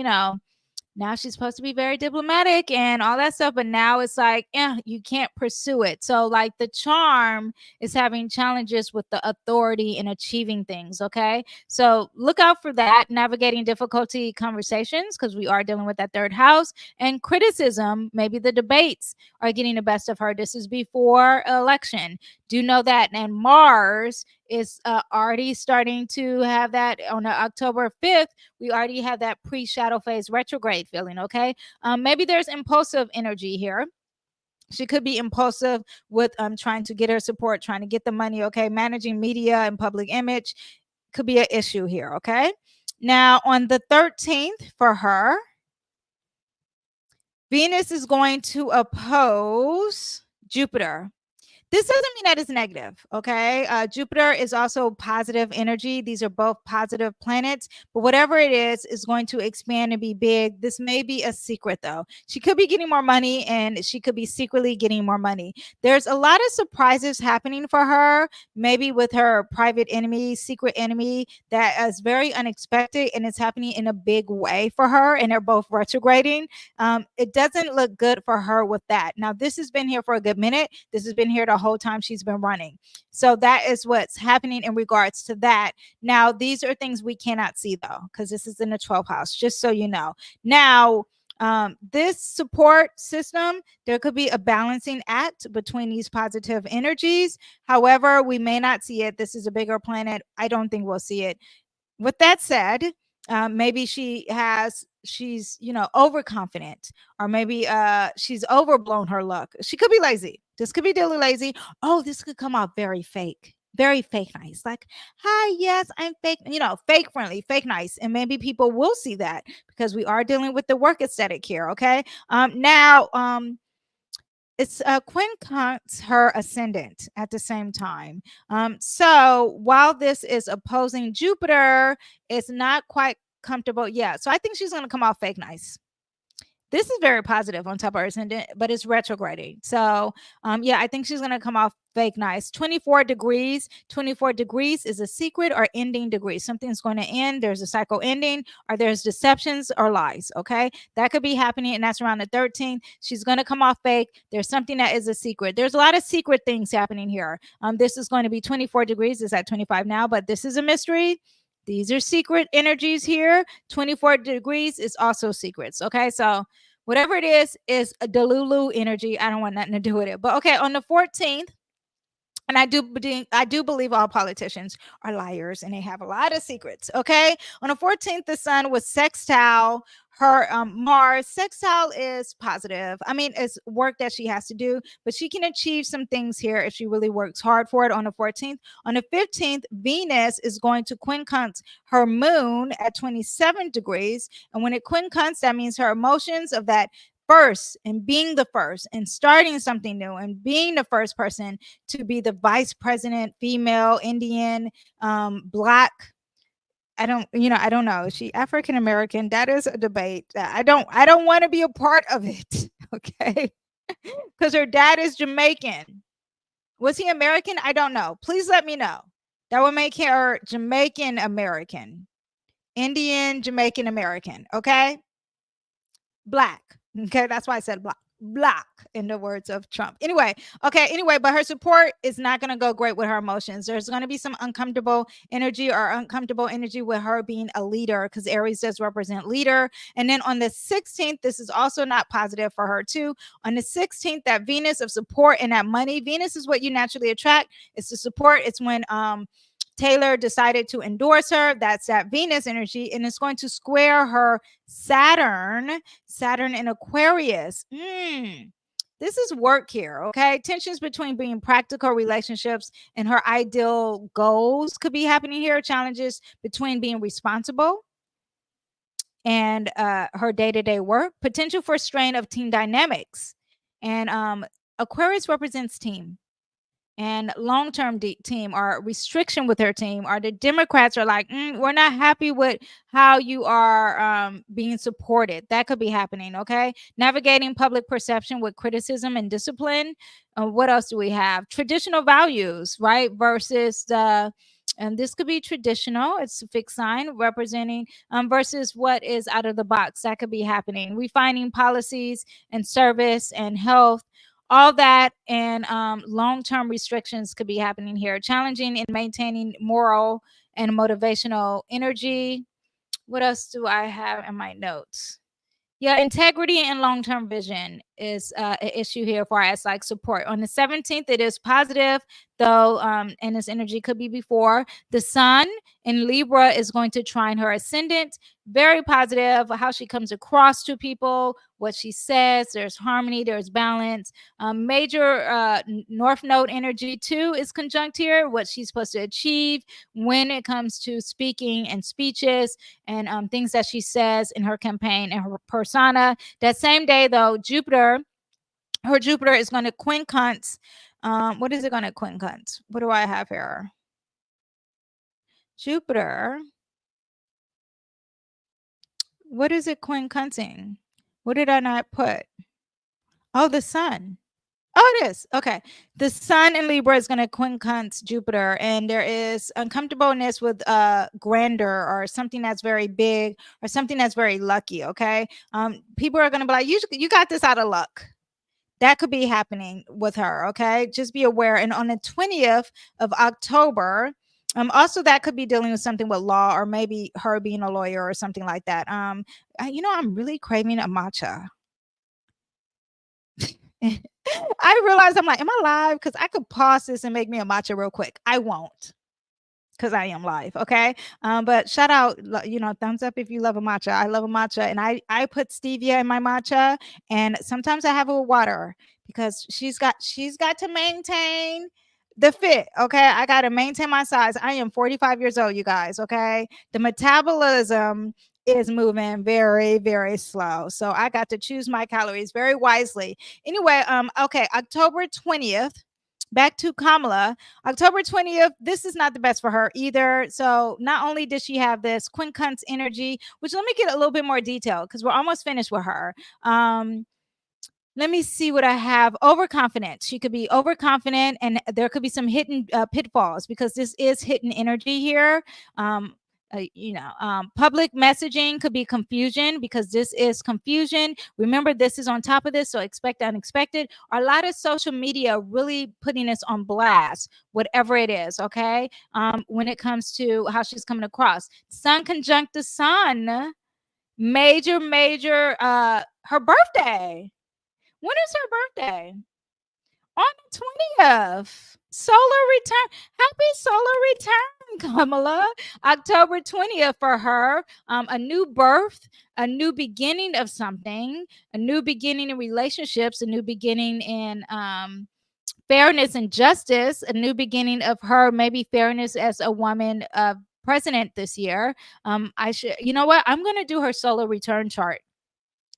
[SPEAKER 1] now she's supposed to be very diplomatic and all that stuff, but now it's like, yeah, you can't pursue it. So like the charm is having challenges with the authority and achieving things. Okay. So look out for that. Navigating difficulty conversations, because we are dealing with that third house, and criticism. Maybe the debates are getting the best of her. This is before election. Do know that. And Mars is already starting to have that on October 5th. We already have that pre-shadow phase retrograde feeling. Okay. Maybe there's impulsive energy here. She could be impulsive with trying to get her support, trying to get the money. Okay. Managing media and public image could be an issue here. Okay. Now, on the 13th for her, Venus is going to oppose Jupiter. This doesn't mean that it's negative. Okay. Jupiter is also positive energy. These are both positive planets, but whatever it is going to expand and be big. This may be a secret though. She could be getting more money, and she could be secretly getting more money. There's a lot of surprises happening for her, maybe with her private enemy, secret enemy, that is very unexpected, and it's happening in a big way for her. And they're both retrograding. It doesn't look good for her with that. Now, this has been here for a good minute. This has been here the whole time she's been running. So that is what's happening in regards to that. Now, these are things we cannot see though, because this is in the 12th house, just so you know. Now, this support system, there could be a balancing act between these positive energies. However, we may not see it. This is a bigger planet. I don't think we'll see it. With that said, Maybe she's overconfident, or maybe she's overblown her luck. She could be lazy. This could be really lazy. Oh, this could come out very fake nice, like, hi, yes, I'm fake, fake friendly, fake nice. And maybe people will see that, because we are dealing with the work aesthetic here. Okay. Now, it's quincunx her ascendant at the same time. So while this is opposing Jupiter, it's not quite comfortable. Yeah, so I think she's going to come off fake nice. This is very positive on top of her ascendant, but it's retrograding. So, yeah, I think she's going to come off fake nice. 24 degrees. 24 degrees is a secret or ending degree. Something's going to end. There's a cycle ending, or there's deceptions or lies. Okay. That could be happening. And that's around the 13th. She's going to come off fake. There's something that is a secret. There's a lot of secret things happening here. This is going to be 24 degrees. It's at 25 now, but this is a mystery. These are secret energies here. 24 degrees is also secrets. Okay. So whatever it is a Delulu energy. I don't want nothing to do with it. But okay, on the 14th, and I do believe all politicians are liars and they have a lot of secrets. Okay. On the 14th, the sun was sextile her Mars. Sextile is positive. I mean, it's work that she has to do, but she can achieve some things here if she really works hard for it on the 14th. On the 15th, Venus is going to quincunx her moon at 27 degrees. And when it quincunx, that means her emotions of that first and being the first and starting something new and being the first person to be the vice president, female, Indian, black. I don't know. Is she African American? That is a debate. I don't want to be a part of it. Okay. Because her dad is Jamaican. Was he American? I don't know. Please let me know. That would make her Jamaican American, Indian Jamaican American. Okay. Black. Okay, that's why I said black in the words of Trump. Anyway, but her support is not going to go great with her emotions. There's going to be some uncomfortable energy with her being a leader, because Aries does represent leader. And then on the 16th, this is also not positive for her too. On the 16th, that Venus of support and that money. Venus is what you naturally attract. It's the support. It's when Taylor decided to endorse her. That's that Venus energy, and it's going to square her Saturn in Aquarius. This is work here. Okay. Tensions between being practical relationships and her ideal goals could be happening here. Challenges between being responsible and her day-to-day work. Potential for strain of team dynamics. And Aquarius represents team and long-term team, or restriction with her team, or the Democrats are like, we're not happy with how you are being supported. That could be happening. Okay. Navigating public perception with criticism and discipline. What else do we have? Traditional values, right? Versus and this could be traditional. It's a fixed sign representing versus what is out of the box. That could be happening. Refining policies and service and health, all that, and long-term restrictions could be happening here. Challenging in maintaining moral and motivational energy. What else do I have in my notes? Yeah, integrity and long-term vision is an issue here for us, like support. On the 17th, it is positive, though, and this energy could be before. The sun in Libra is going to trine her ascendant. Very positive, how she comes across to people, what she says. There's harmony, there's balance. Major North Node energy, too, is conjunct here, what she's supposed to achieve when it comes to speaking and speeches and things that she says in her campaign and her persona. That same day, though, her Jupiter is going to quincunx. What is it going to quincunx? What do I have here? Jupiter. What is it quincunxing? What did I not put? Oh, the sun. Oh, it is. Okay. The sun in Libra is going to quincunx Jupiter, and there is uncomfortableness with grandeur, or something that's very big, or something that's very lucky. Okay. People are going to be like, you got this out of luck. That could be happening with her. Okay. Just be aware. And on the 20th of October, also that could be dealing with something with law, or maybe her being a lawyer or something like that. I'm really craving a matcha. I realized, I'm like, am I live? Because I could pause this and make me a matcha real quick. I won't. because I am live. Okay. But shout out, thumbs up if you love a matcha. I love a matcha, and I put stevia in my matcha, and sometimes I have it with water because she's got to maintain the fit. Okay. I got to maintain my size. I am 45 years old, you guys. Okay. The metabolism is moving very, very slow. So I got to choose my calories very wisely. Anyway, okay, October 20th. Back to Kamala. October 20th, this is not the best for her either. So not only does she have this quincunx energy, which let me get a little bit more detail because we're almost finished with her. Let me see what I have. Overconfident. She could be overconfident, and there could be some hidden pitfalls because this is hidden energy here. Public messaging could be confusion because this is confusion. Remember, this is on top of this, so expect unexpected. A lot of social media really putting us on blast, whatever it is. Okay, when it comes to how she's coming across, Sun conjunct the Sun, major. Her birthday. When is her birthday? On the 20th. Solar return. Happy solar return, Kamala. October 20th for her. A new birth, a new beginning of something, a new beginning in relationships, a new beginning in fairness and justice, a new beginning of her, maybe fairness as a woman president this year. You know what? I'm going to do her solar return chart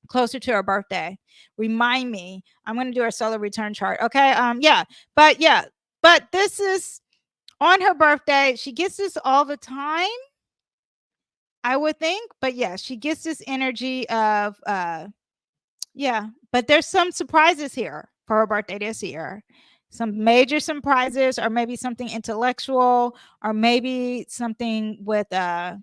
[SPEAKER 1] closer to her birthday. Remind me. I'm going to do her solar return chart. Okay. But this is on her birthday. She gets this all the time, I would think. But yeah, she gets this energy of but there's some surprises here for her birthday this year. Some major surprises, or maybe something intellectual, or maybe something with but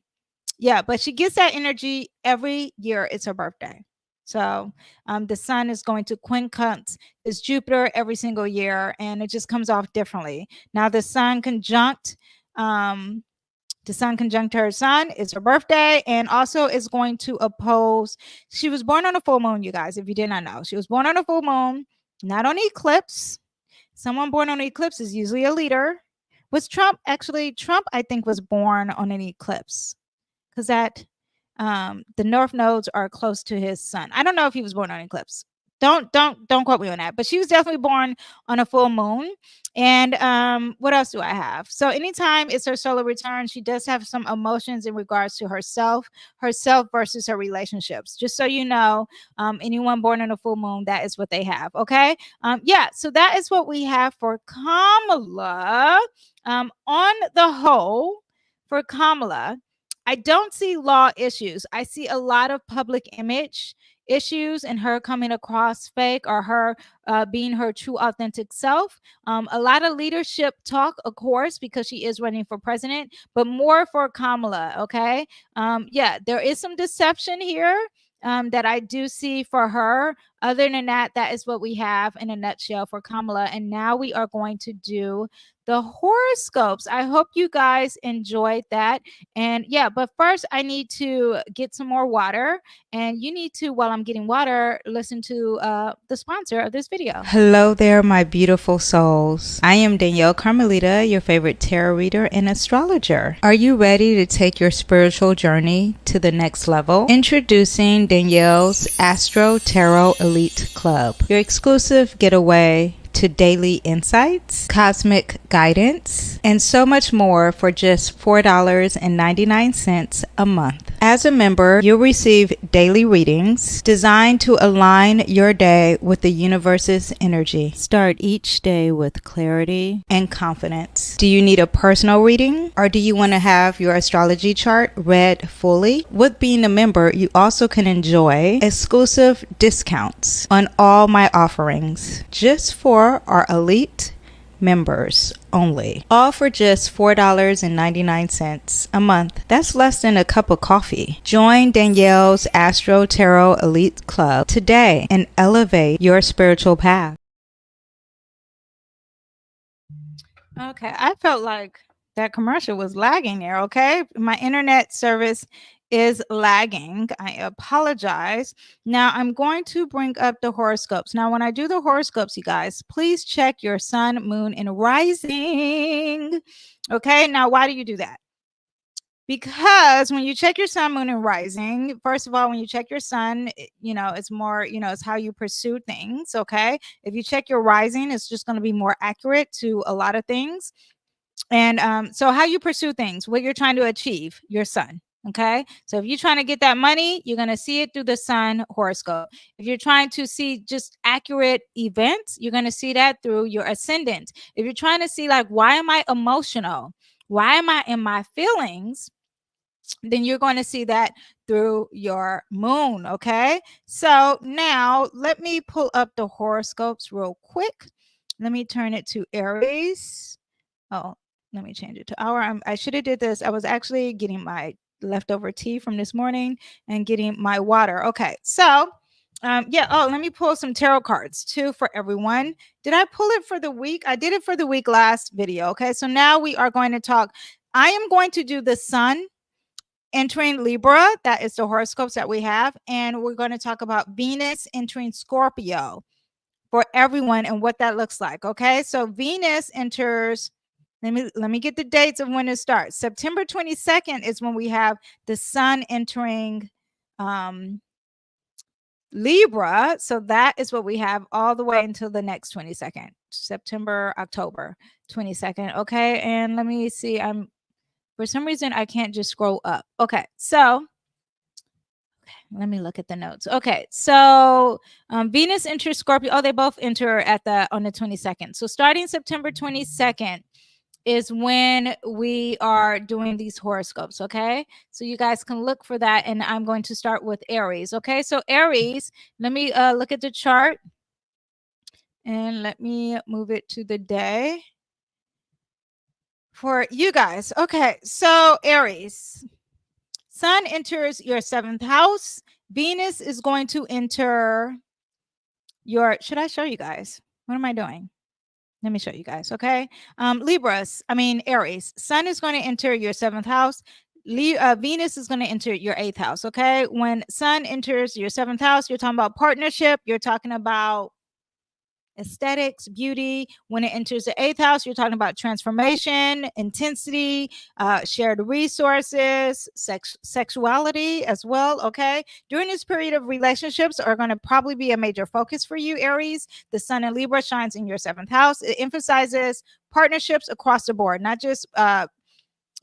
[SPEAKER 1] she gets that energy every year. It's her birthday. So the Sun is going to quincunx is Jupiter every single year, and it just comes off differently. Now the Sun conjunct her Sun is her birthday, and also is going to oppose. She was born on a full moon, you guys. If you did not know, she was born on a full moon, not on eclipse. Someone born on an eclipse is usually a leader. Was Trump actually? Trump, I think, was born on an eclipse because the north nodes are close to his Sun. I don't know if he was born on eclipse. Don't quote me on that, but she was definitely born on a full moon. And what else do I have? So anytime it's her solar return, she does have some emotions in regards to herself versus her relationships. Just so you know, anyone born on a full moon, that is what they have. Okay. So that is what we have for Kamala. On the whole, for Kamala, I don't see law issues. I see a lot of public image issues and her coming across fake, or her being her true authentic self. A lot of leadership talk, of course, because she is running for president, but more for Kamala. Okay. There is some deception here that I do see for her. Other than that, that is what we have in a nutshell for Kamala. And now we are going to do the horoscopes. I hope you guys enjoyed that. And but first I need to get some more water. And you need to, while I'm getting water, listen to the sponsor of this video. Hello there, my beautiful souls. I am Danyell Carmelita, your favorite tarot reader and astrologer. Are you ready to take your spiritual journey to the next level? Introducing Danyell's Astro Tarot Elite Club, your exclusive getaway to daily insights, cosmic guidance, and so much more for just $4.99 a month. As a member, you'll receive daily readings designed to align your day with the universe's energy. Start each day with clarity and confidence. Do you need a personal reading, or do you want to have your astrology chart read fully? With being a member, you also can enjoy exclusive discounts on all my offerings just for our elite members only, all for just $4.99 a month. That's less than a cup of coffee. Join Danyell's Astro Tarot Elite Club today and elevate your spiritual path. Okay, I felt like that commercial was lagging there. Okay, my internet service is lagging. I apologize. Now I'm going to bring up the horoscopes. Now, when I do the horoscopes, you guys, please check your sun, moon, and rising. Okay. Now, why do you do that? Because when you check your sun, moon, and rising, first of all, when you check your sun, it's more, it's how you pursue things. Okay. If you check your rising, it's just going to be more accurate to a lot of things. And so how you pursue things, what you're trying to achieve, your sun. Okay. So if you're trying to get that money, you're going to see it through the sun horoscope. If you're trying to see just accurate events, you're going to see that through your ascendant. If you're trying to see, like, why am I emotional? Why am I in my feelings? Then you're going to see that through your moon. Okay. So now let me pull up the horoscopes real quick. Let me turn it to Aries. Oh, let me change it to hour. I should have did this. I was actually getting my leftover tea from this morning and getting my water. Okay. So yeah. Oh, let me pull some tarot cards too for everyone. Did I pull it for the week? I did it for the week last video. Okay. So now we are going to talk. I am going to do the sun entering Libra. That is the horoscopes that we have. And we're going to talk about Venus entering Scorpio for everyone and what that looks like. Okay. So Venus enters. Let me get the dates of when it starts. September 22nd is when we have the sun entering Libra. So that is what we have all the way until the next 22nd, September, October 22nd. Okay. And let me see. For some reason, I can't just scroll up. Okay. So let me look at the notes. Okay. So Venus enters Scorpio. Oh, they both enter on the 22nd. So starting September 22nd is when we are doing these horoscopes. Okay. So you guys can look for that. And I'm going to start with Aries. Okay. So Aries, let me look at the chart and let me move it to the day for you guys. Okay. So Aries, sun enters your 7th house. Venus is going to enter your, should I show you guys? What am I doing? Let me show you guys. Okay. Aries, sun is going to enter your 7th house. Venus is going to enter your 8th house. Okay. When sun enters your 7th house, you're talking about partnership. You're talking about aesthetics, beauty. When it enters the 8th house, you're talking about transformation, intensity, shared resources, sexuality as well. Okay. During this period of relationships are going to probably be a major focus for you, Aries. The sun in Libra shines in your 7th house. It emphasizes partnerships across the board, not just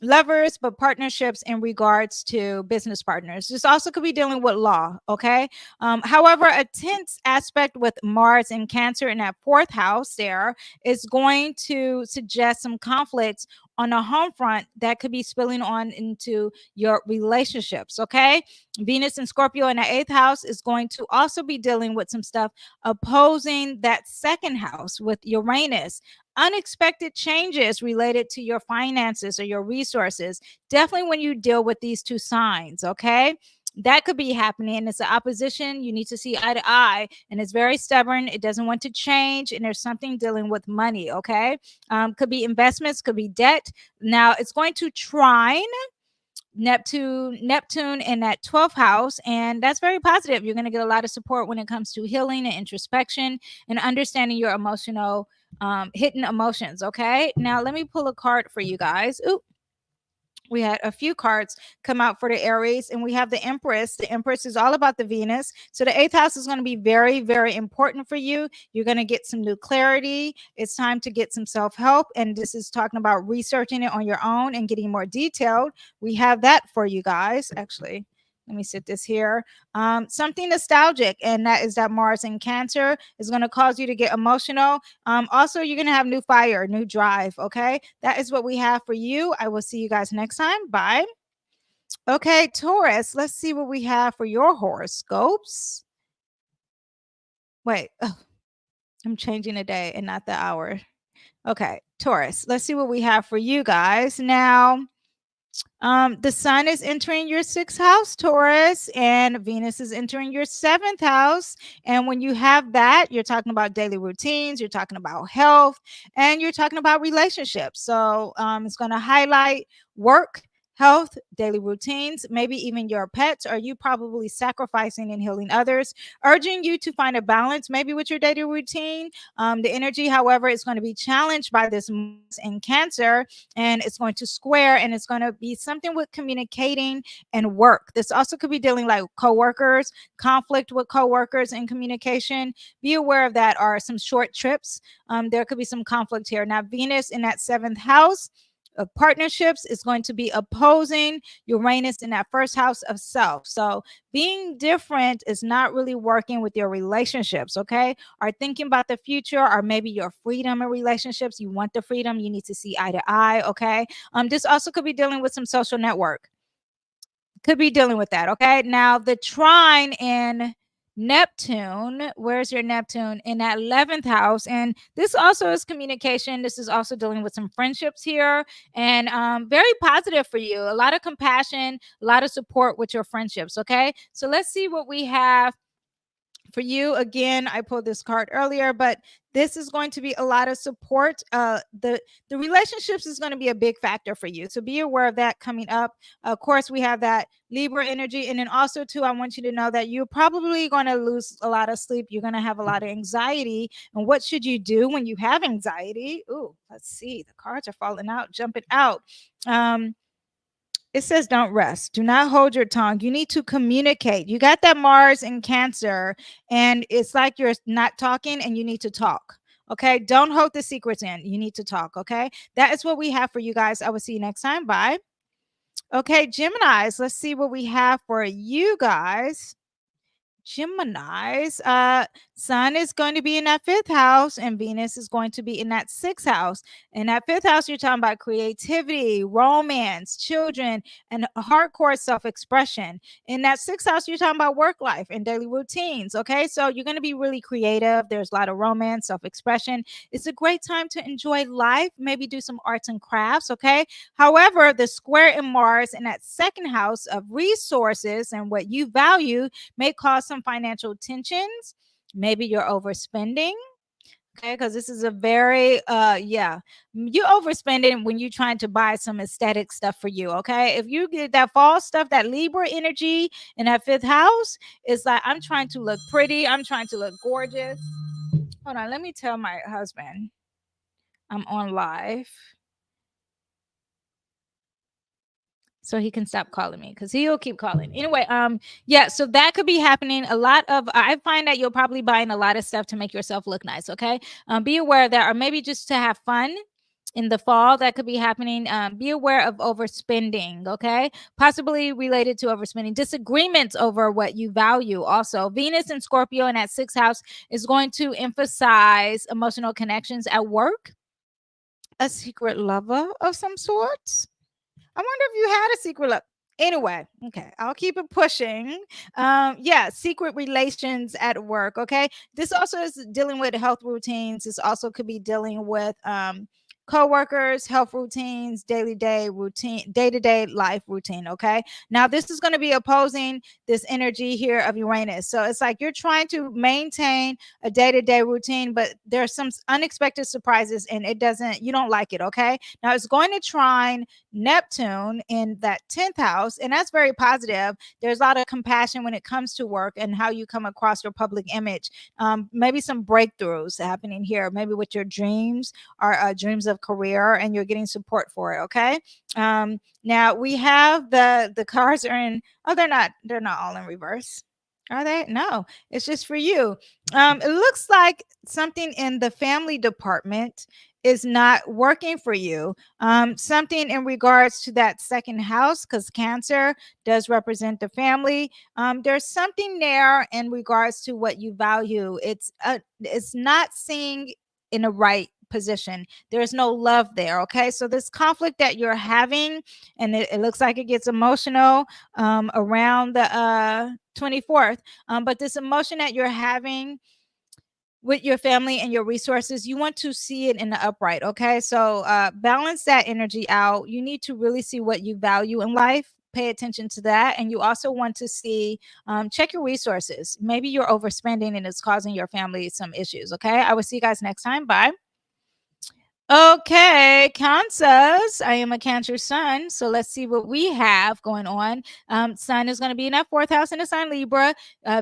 [SPEAKER 1] lovers, but partnerships in regards to business partners. This also could be dealing with law. Okay. However, a tense aspect with Mars and Cancer in that 4th house there is going to suggest some conflicts on the home front that could be spilling on into your relationships. Okay. Venus and Scorpio in the 8th house is going to also be dealing with some stuff opposing that 2nd house with Uranus. Unexpected changes related to your finances or your resources. Definitely when you deal with these 2 signs. Okay. That could be happening. And it's an opposition. You need to see eye to eye. And it's very stubborn. It doesn't want to change. And there's something dealing with money. Okay. Could be investments, could be debt. Now it's going to trine Neptune in that 12th house, and that's very positive. You're going to get a lot of support when it comes to healing and introspection and understanding your emotional hidden emotions. Okay, now let me pull a card for you guys. Ooh, we had a few cards come out for the Aries, and we have the Empress. The Empress is all about the Venus. So the 8th house is going to be very, very important for you. You're going to get some new clarity. It's time to get some self-help. And this is talking about researching it on your own and getting more detailed. We have that for you guys. Actually, let me sit this here. Something nostalgic, and that is that Mars in Cancer is going to cause you to get emotional. Also, you're going to have new fire, new drive. Okay, that is what we have for you. I will see you guys next time. Bye. Okay, Taurus, let's see what we have for your horoscopes. Wait, I'm changing the day and not the hour. Okay, Taurus, let's see what we have for you guys now. The sun is entering your 6th house, Taurus, and Venus is entering your 7th house. And when you have that, you're talking about daily routines, you're talking about health, and you're talking about relationships. So it's going to highlight work, health, daily routines, maybe even your pets, or you probably sacrificing and healing others, urging you to find a balance maybe with your daily routine. The energy, however, is going to be challenged by this Mars in Cancer, and it's going to square, and it's going to be something with communicating and work. This also could be dealing like coworkers, conflict with coworkers and communication. Be aware of that, or some short trips. There could be some conflict here. Now, Venus in that seventh house of partnerships is going to be opposing Uranus in that first house of self. So being different is not really working with your relationships, okay? Or thinking about the future, or maybe your freedom in relationships. You want the freedom, you need to see eye to eye, okay? This also could be dealing with some social network. Could be dealing with that, okay? Now, the trine in Neptune, where's your Neptune? In that 11th house. And this also is communication. This is also dealing with some friendships here, and very positive for you. A lot of compassion, a lot of support with your friendships, okay? So let's see what we have for you. Again, I pulled this card earlier, but this is going to be a lot of support. The relationships is going to be a big factor for you, so be aware of that coming up. Of course, we have that Libra energy, and then also too, I want you to know that you're probably going to lose a lot of sleep. You're going to have a lot of anxiety, and what should you do when you have anxiety? Ooh, let's see, the cards are falling out, jumping out. It says don't rest. Do not hold your tongue. You need to communicate. You got that Mars in Cancer, and it's like you're not talking and you need to talk. Okay. Don't hold the secrets in. You need to talk. Okay. That is what we have for you guys. I will see you next time. Bye. Okay. Geminis, let's see what we have for you guys. Gemini's sun is going to be in that fifth house, and Venus is going to be in that sixth house. In that fifth house, you're talking about creativity, romance, children, and hardcore self-expression. In that sixth house, you're talking about work life and daily routines. Okay, so you're going to be really creative. There's a lot of romance, self-expression. It's a great time to enjoy life, maybe do some arts and crafts. Okay, however, the square in Mars in that second house of resources and what you value may cause some financial tensions. Maybe you're overspending. Okay, because this is a very you overspending when you're trying to buy some aesthetic stuff for you. Okay, if you get that fall stuff, that Libra energy in that fifth house, it's like I'm trying to look pretty, I'm trying to look gorgeous. Hold on, let me tell my husband I'm on live so he can stop calling me, because he'll keep calling anyway. Yeah, so that could be happening. A lot of, I find that you're probably buying a lot of stuff to make yourself look nice. Okay, be aware of that, or maybe just to have fun in the fall. That could be happening. Be aware of overspending. Okay, possibly related to overspending, disagreements over what you value. Also, Venus and Scorpio in that sixth house is going to emphasize emotional connections at work, a secret lover of some sorts. I wonder if you had a secret love. Anyway, okay, I'll keep it pushing. Yeah, secret relations at work. Okay, this also is dealing with health routines. This also could be dealing with co-workers, health routines, day-to-day life routine. Okay, now this is going to be opposing this energy here of Uranus. So it's like you're trying to maintain a day-to-day routine, but there's some unexpected surprises, and you don't like it. Okay, now it's going to trine Neptune in that 10th house, and that's very positive. There's a lot of compassion when it comes to work and how you come across your public image. Maybe some breakthroughs happening here, maybe with your dreams, or dreams of career, and you're getting support for it. Okay. Now we have the cards are in. Oh, they're not all in reverse. Are they? No, it's just for you. It looks like something in the family department is not working for you. Something in regards to that second house, because Cancer does represent the family. There's something there in regards to what you value. It's not seeing in a right position. There's no love there. Okay, so this conflict that you're having, and it looks like it gets emotional around the 24th. But this emotion that you're having with your family and your resources, you want to see it in the upright. Okay, so balance that energy out. You need to really see what you value in life, pay attention to that. And you also want to see, check your resources. Maybe you're overspending and it's causing your family some issues. Okay, I will see you guys next time. Bye. Okay, Cancers. I am a Cancer sun. So let's see what we have going on. Sun is going to be in that fourth house in the sign Libra.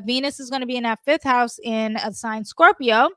[SPEAKER 1] Venus is going to be in that fifth house in a sign Scorpio.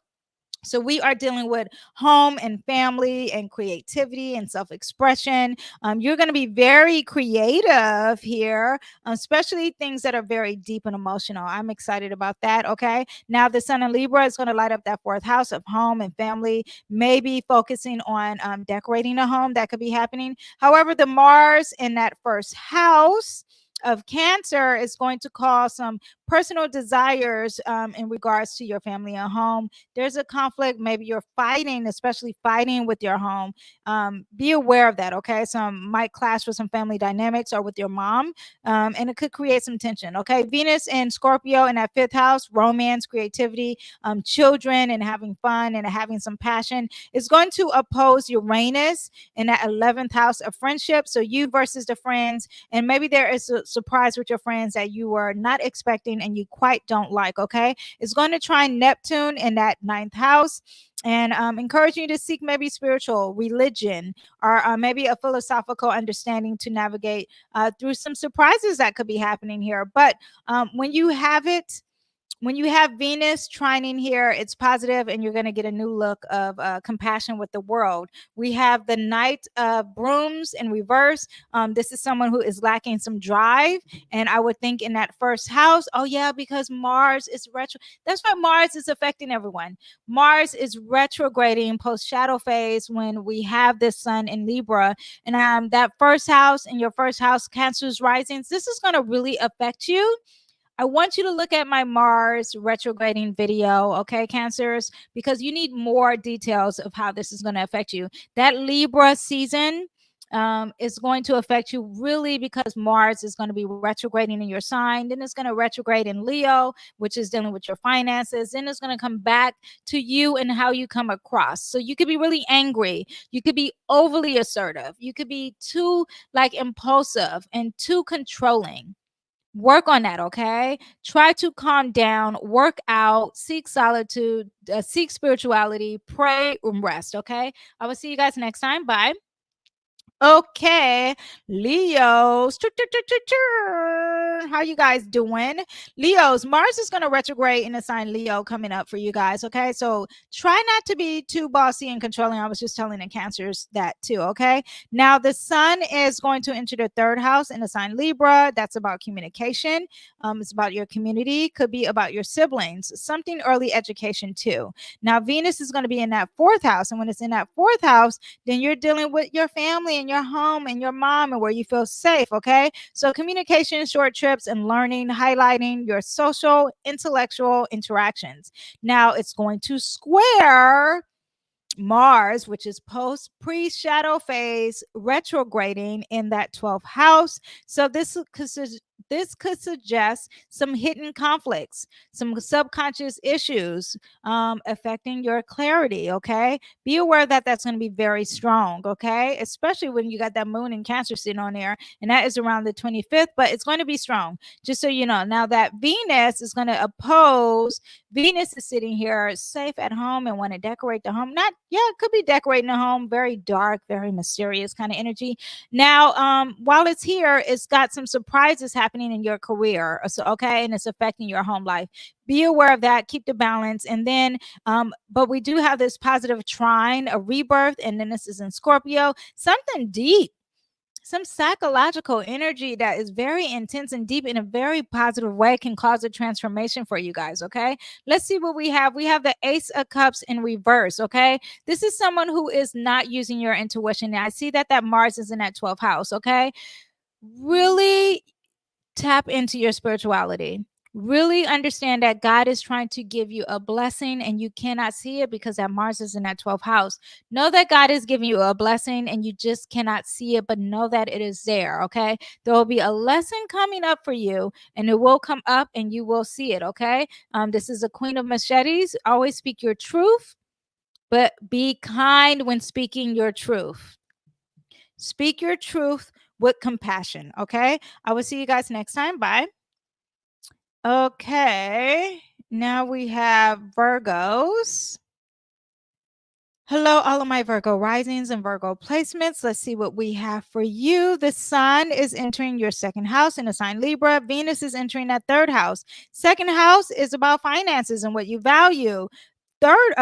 [SPEAKER 1] So we are dealing with home and family and creativity and self-expression. You're going to be very creative here, especially things that are very deep and emotional. I'm excited about that. Okay. Now the sun in Libra is going to light up that fourth house of home and family, maybe focusing on decorating a home. That could be happening. However, the Mars in that first house of Cancer is going to cause some personal desires in regards to your family and home. There's a conflict. Maybe you're fighting, especially fighting with your home. Be aware of that. Okay. Some might clash with some family dynamics or with your mom, and it could create some tension. Okay. Venus and Scorpio in that fifth house, romance, creativity, children, and having fun and having some passion is going to oppose Uranus in that 11th house of friendship. So you versus the friends, and maybe there is a surprise with your friends that you were not expecting and you quite don't like. Okay. It's going to try Neptune in that ninth house and encourage you to seek maybe spiritual religion or maybe a philosophical understanding to navigate through some surprises that could be happening here. But when you have it, when you have Venus trining here, it's positive, and you're going to get a new look of compassion with the world. We have the Knight of Brooms in reverse. This is someone who is lacking some drive, and I would think in that first house, oh yeah, because Mars is retro. That's why Mars is affecting everyone. Mars is retrograding post shadow phase when we have this Sun in Libra, and that first house in your first house, Cancer's risings. This is going to really affect you. I want you to look at my Mars retrograding video, okay, Cancers, because you need more details of how this is going to affect you. That Libra season is going to affect you really because Mars is going to be retrograding in your sign. Then it's going to retrograde in Leo, which is dealing with your finances. Then it's going to come back to you and how you come across. So you could be really angry. You could be overly assertive. You could be too like impulsive and too controlling. Work on that, okay? Try to calm down, work out, seek solitude, seek spirituality, pray, and rest, okay? I will see you guys next time. Bye. Okay, Leos. How you guys doing? Leos, Mars is going to retrograde in the sign Leo coming up for you guys. Okay, so try not to be too bossy and controlling. I was just telling the Cancers that too. Okay, now the Sun is going to enter the third house in the sign Libra. That's about communication. It's about your community. Could be about your siblings. Something early education too. Now Venus is going to be in that fourth house, and when it's in that fourth house, then you're dealing with your family and your home and your mom and where you feel safe. Okay. So communication, short trips, and learning, highlighting your social, intellectual interactions. Now it's going to square Mars, which is post pre shadow phase retrograding in that 12th house. So this could suggest some hidden conflicts, some subconscious issues affecting your clarity. Okay, be aware that that's going to be very strong. Okay, especially when you got that moon in Cancer sitting on there, and that is around the 25th, but it's going to be strong. Just so you know. Now that Venus is going to oppose. Venus is sitting here safe at home and want to decorate the home. Not, yeah, it could be decorating the home, very dark, very mysterious kind of energy. Now, while it's here, it's got some surprises happening in your career. So, okay, and it's affecting your home life. Be aware of that, keep the balance. And then, but we do have this positive trine, a rebirth, and then this is in Scorpio, something deep, some psychological energy that is very intense and deep in a very positive way can cause a transformation for you guys. Okay, let's see what we have. We have the Ace of Cups in reverse. Okay, this is someone who is not using your intuition. I see that Mars is in that 12th house. Okay, really tap into your spirituality. Really understand that God is trying to give you a blessing and you cannot see it because that Mars is in that 12th house. Know that God is giving you a blessing and you just cannot see it, but know that it is there. Okay. There will be a lesson coming up for you and it will come up and you will see it. Okay. This is a Queen of Machetes. Always speak your truth, but be kind when speaking your truth. Speak your truth with compassion. Okay. I will see you guys next time. Bye. Okay. Now we have Virgos. Hello, all of my Virgo risings and Virgo placements. Let's see what we have for you. The sun is entering your second house in the sign Libra. Venus is entering that third house. Second house is about finances and what you value. Third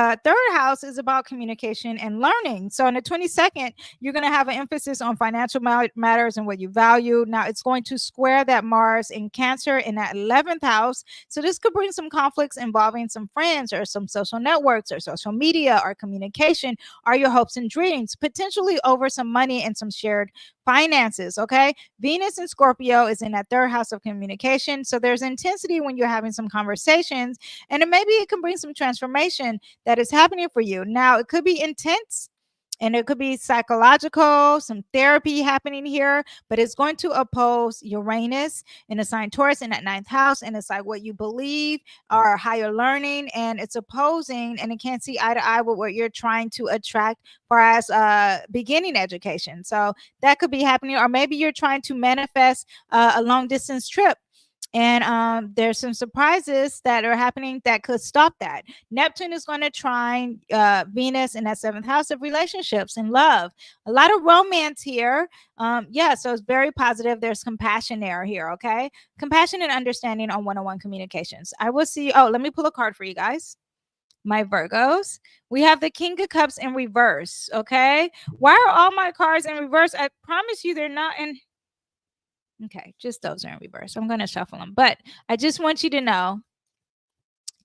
[SPEAKER 1] house is about communication and learning. So on the 22nd, you're going to have an emphasis on financial matters and what you value. Now it's going to square that Mars in Cancer in that 11th house. So this could bring some conflicts involving some friends or some social networks or social media or communication or your hopes and dreams, potentially over some money and some shared finances. Okay. Venus in Scorpio is in that third house of communication. So there's intensity when you're having some conversations, and maybe it can bring some transformation that is happening for you. Now, it could be intense and it could be psychological, some therapy happening here, but it's going to oppose Uranus in the sign Taurus in that ninth house. And it's like what you believe or higher learning, and it's opposing and it can't see eye to eye with what you're trying to attract for as beginning education. So that could be happening, or maybe you're trying to manifest a long distance trip, and there's some surprises that are happening that could stop that. Neptune is going to trine Venus in that seventh house of relationships and love. A lot of romance here. Yeah, so it's very positive. There's compassion there here, okay? Compassion and understanding on one-on-one communications. I will see. Oh, let me pull a card for you guys. My Virgos. We have the King of Cups in reverse, okay? Why are all my cards in reverse? I promise you they're not in. Okay, just those are in reverse. I'm going to shuffle them. But I just want you to know,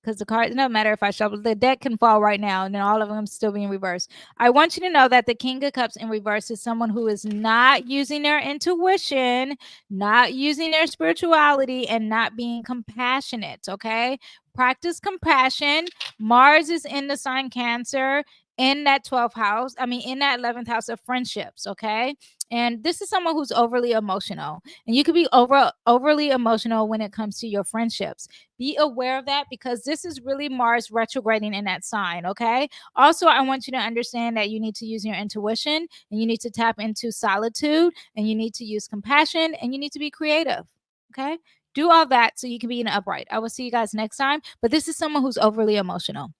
[SPEAKER 1] because the cards, no matter if I shuffle, the deck can fall right now and then all of them still be in reverse. I want you to know that the King of Cups in reverse is someone who is not using their intuition, not using their spirituality, and not being compassionate, okay? Practice compassion. Mars is in the sign Cancer in that 12th house. I mean, in that 11th house of friendships, okay? And this is someone who's overly emotional. And you could be overly emotional when it comes to your friendships. Be aware of that because this is really Mars retrograding in that sign, okay? Also, I want you to understand that you need to use your intuition and you need to tap into solitude and you need to use compassion and you need to be creative, okay? Do all that so you can be in the upright. I will see you guys next time. But this is someone who's overly emotional.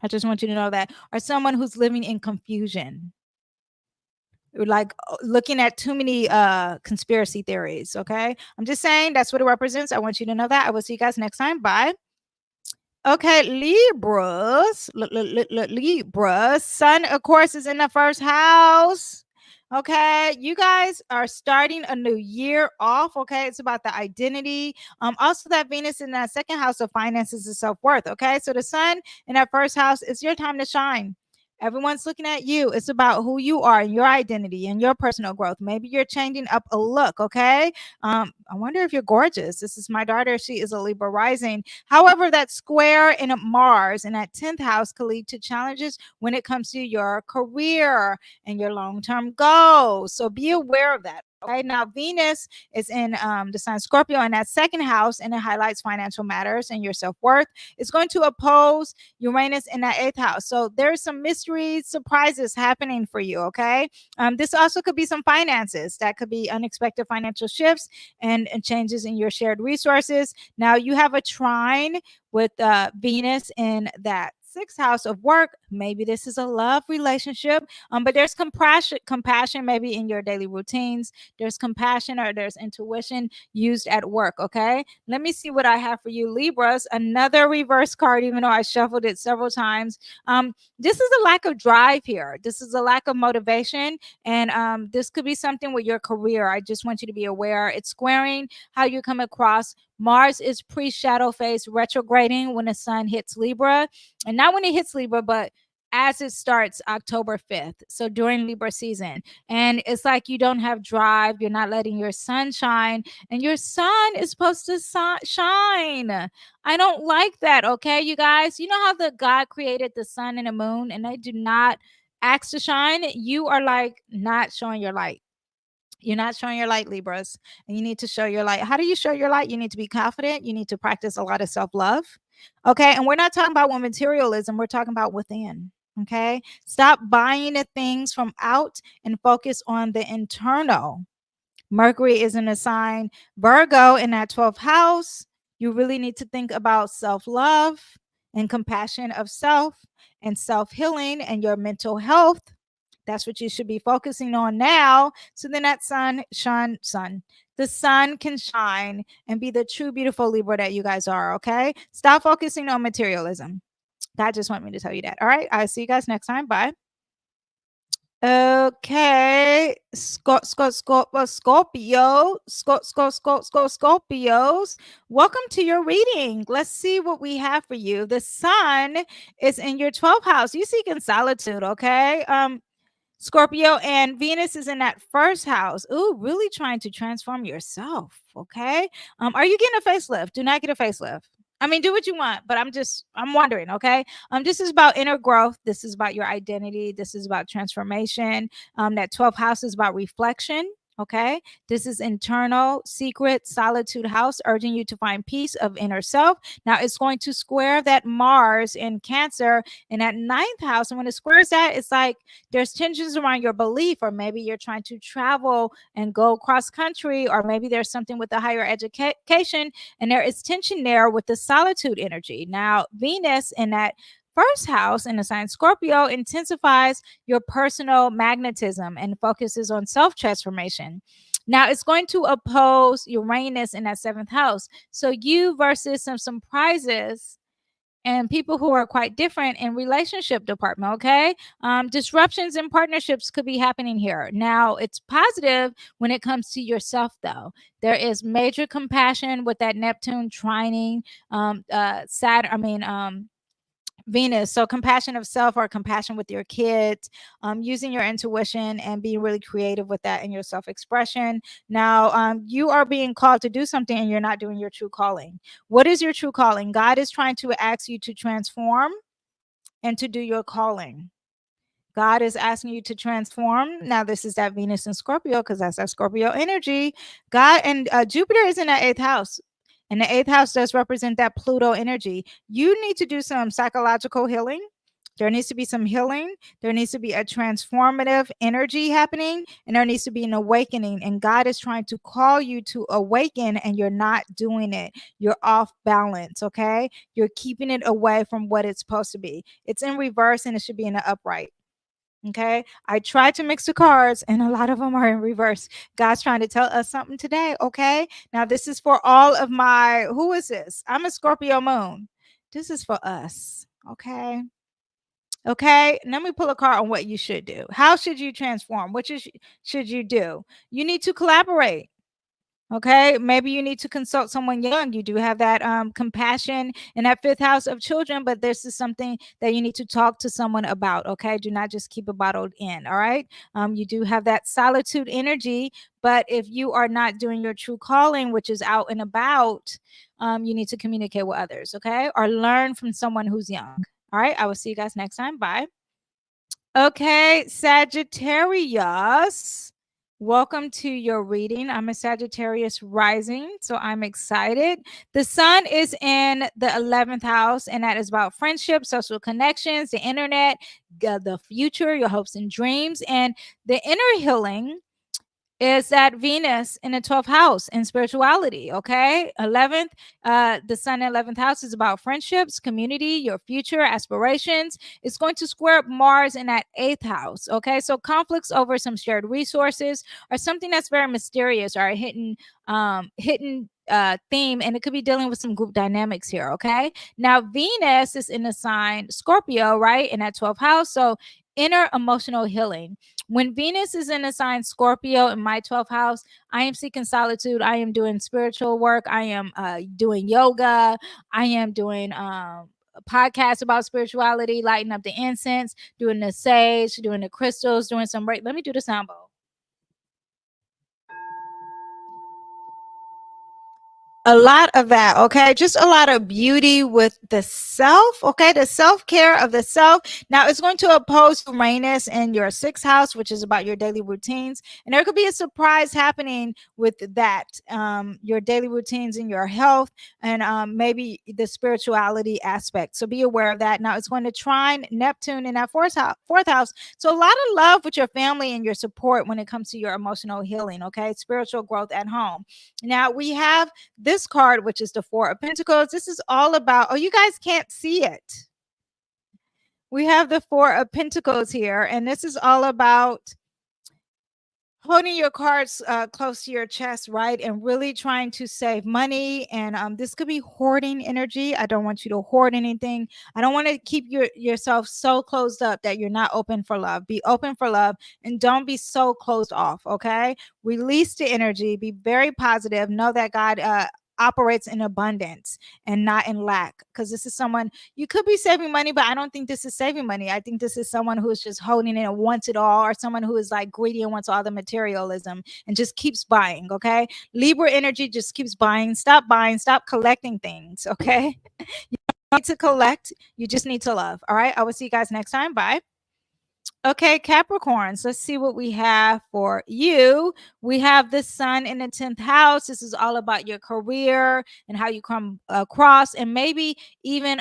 [SPEAKER 1] I just want you to know that. Or someone who's living in confusion, like looking at too many conspiracy theories. Okay, I'm just saying that's what it represents. I want you to know that. I will see you guys next time. Bye. Okay, Libras, Libras, Sun, of course, is in the first house. Okay, you guys are starting a new year off. Okay, it's about the identity. Also that Venus in that second house of finances and self worth. Okay, so the Sun in that first house is your time to shine. Everyone's looking at you. It's about who you are and your identity and your personal growth. Maybe you're changing up a look. Okay, I wonder if you're gorgeous. This is my daughter. She is a Libra rising. However, that square in Mars in that 10th house could lead to challenges when it comes to your career and your long-term goals. So be aware of that. Okay. Now, Venus is in the sign Scorpio in that second house, and it highlights financial matters and your self worth. It's going to oppose Uranus in that 8th house. So there's some mystery surprises happening for you. Okay. This also could be some finances. That could be unexpected financial shifts and changes in your shared resources. Now, you have a trine with Venus in that 6th house of work. Maybe this is a love relationship, but there's compassion maybe in your daily routines. There's compassion or there's intuition used at work. Okay, let me see what I have for you, Libras. Another reverse card, even though I shuffled it several times. This is a lack of drive here. This is a lack of motivation, and this could be something with your career. I just want you to be aware. It's squaring how you come across. Mars is pre-shadow phase retrograding when the sun hits Libra, and not when it hits Libra, but as it starts October 5th. So during Libra season. And it's like you don't have drive. You're not letting your sun shine. And your sun is supposed to shine. I don't like that. Okay, you guys. You know how the God created the sun and the moon and they do not ask to shine? You are like not showing your light. You're not showing your light, Libras, and you need to show your light. How do you show your light? You need to be confident. You need to practice a lot of self-love. Okay. And we're not talking about materialism. We're talking about within. Okay. Stop buying the things from out and focus on the internal. Mercury is in a sign Virgo in that 12th house. You really need to think about self-love and compassion of self and self-healing and your mental health. That's what you should be focusing on now. So then that the sun can shine and be the true, beautiful Libra that you guys are. Okay. Stop focusing on materialism. God just want me to tell you that. All right. I'll see you guys next time. Bye. Okay, Scorpios. Welcome to your reading. Let's see what we have for you. The sun is in your 12th house. You seek in solitude, okay? Scorpio, and Venus is in that first house. Ooh, really trying to transform yourself, okay? Are you getting a facelift? Do not get a facelift. I mean, do what you want, but I'm wondering, okay? This is about inner growth. This is about your identity. This is about transformation. That 12th house is about reflection. Okay, this is internal, secret, solitude house, urging you to find peace of inner self. Now it's going to square that Mars in Cancer in that 9th house. And when it squares that, it's like there's tensions around your belief, or maybe you're trying to travel and go cross country, or maybe there's something with the higher education, and there is tension there with the solitude energy. Now, Venus in that first house in the sign Scorpio intensifies your personal magnetism and focuses on self transformation. Now it's going to oppose Uranus in that 7th house. So you versus some surprises and people who are quite different in relationship department. Okay, disruptions in partnerships could be happening here. Now it's positive when it comes to yourself, though. There is major compassion with that Neptune trining Venus. So compassion of self, or compassion with your kids, using your intuition and being really creative with that in your self-expression. Now, you are being called to do something and you're not doing your true calling. What is your true calling? God is trying to ask you to transform and to do your calling. God is asking you to transform. Now, this is that Venus and Scorpio, because that's that Scorpio energy. God and Jupiter is in that 8th house. And the 8th house does represent that Pluto energy. You need to do some psychological healing. There needs to be some healing. There needs to be a transformative energy happening, and there needs to be an awakening. And God is trying to call you to awaken, and you're not doing it. You're off balance, okay? You're keeping it away from what it's supposed to be. It's in reverse, and it should be in the upright. Okay, I tried to mix the cards and a lot of them are in reverse. God's trying to tell us something today. Okay, now this is for all of my, who is this? I'm a Scorpio moon. This is for us. Okay, let me pull a card on what you should do. How should you transform? What should you do? You need to collaborate. Okay, maybe you need to consult someone young. You do have that compassion in that 5th house of children, but this is something that you need to talk to someone about. Okay, do not just keep it bottled in. All right, you do have that solitude energy, but if you are not doing your true calling, which is out and about, you need to communicate with others. Okay, or learn from someone who's young. All right, I will see you guys next time. Bye. Okay, Sagittarius. Welcome to your reading. I'm a Sagittarius rising, so I'm excited. The sun is in the 11th house, and that is about friendship, social connections, the internet, the future, your hopes and dreams, and the inner healing is that Venus in the 12th house in spirituality. Okay, 11th, the sun in 11th house is about friendships, community, your future, aspirations. It's going to square up Mars in that 8th house. Okay, so conflicts over some shared resources or something that's very mysterious or a hidden theme, and it could be dealing with some group dynamics here. Okay, now Venus is in the sign Scorpio, right, in that 12th house. So inner emotional healing. When Venus is in the sign Scorpio in my 12th house, I am seeking solitude. I am doing spiritual work. I am doing yoga. I am doing a podcast about spirituality, lighting up the incense, doing the sage, doing the crystals, doing some break. Let me do the sound bowl. A lot of that, okay? Just a lot of beauty with the self, okay? The self-care of the self. Now, it's going to oppose Uranus in your 6th house, which is about your daily routines. And there could be a surprise happening with that, your daily routines and your health, and maybe the spirituality aspect. So be aware of that. Now, it's going to trine Neptune in that 4th house. So a lot of love with your family and your support when it comes to your emotional healing, okay? Spiritual growth at home. Now, we have this this card, which is the Four of Pentacles, this is all about, oh, you guys can't see it. We have the Four of Pentacles here, and this is all about holding your cards close to your chest, right? And really trying to save money. And this could be hoarding energy. I don't want you to hoard anything. I don't want to keep yourself so closed up that you're not open for love. Be open for love and don't be so closed off, okay? Release the energy. Be very positive. Know that God operates in abundance and not in lack, because this is someone, you could be saving money, but I don't think this is saving money. I think this is someone who is just holding it and wants it all, or someone who is like greedy and wants all the materialism and just keeps buying. Okay, Libra energy just keeps buying. Stop buying, stop collecting things. Okay, you don't need to collect, you just need to love. All right, I will see you guys next time. Bye. Okay, Capricorns, let's see what we have for you. We have the Sun in the 10th house. This is all about your career and how you come across, and maybe even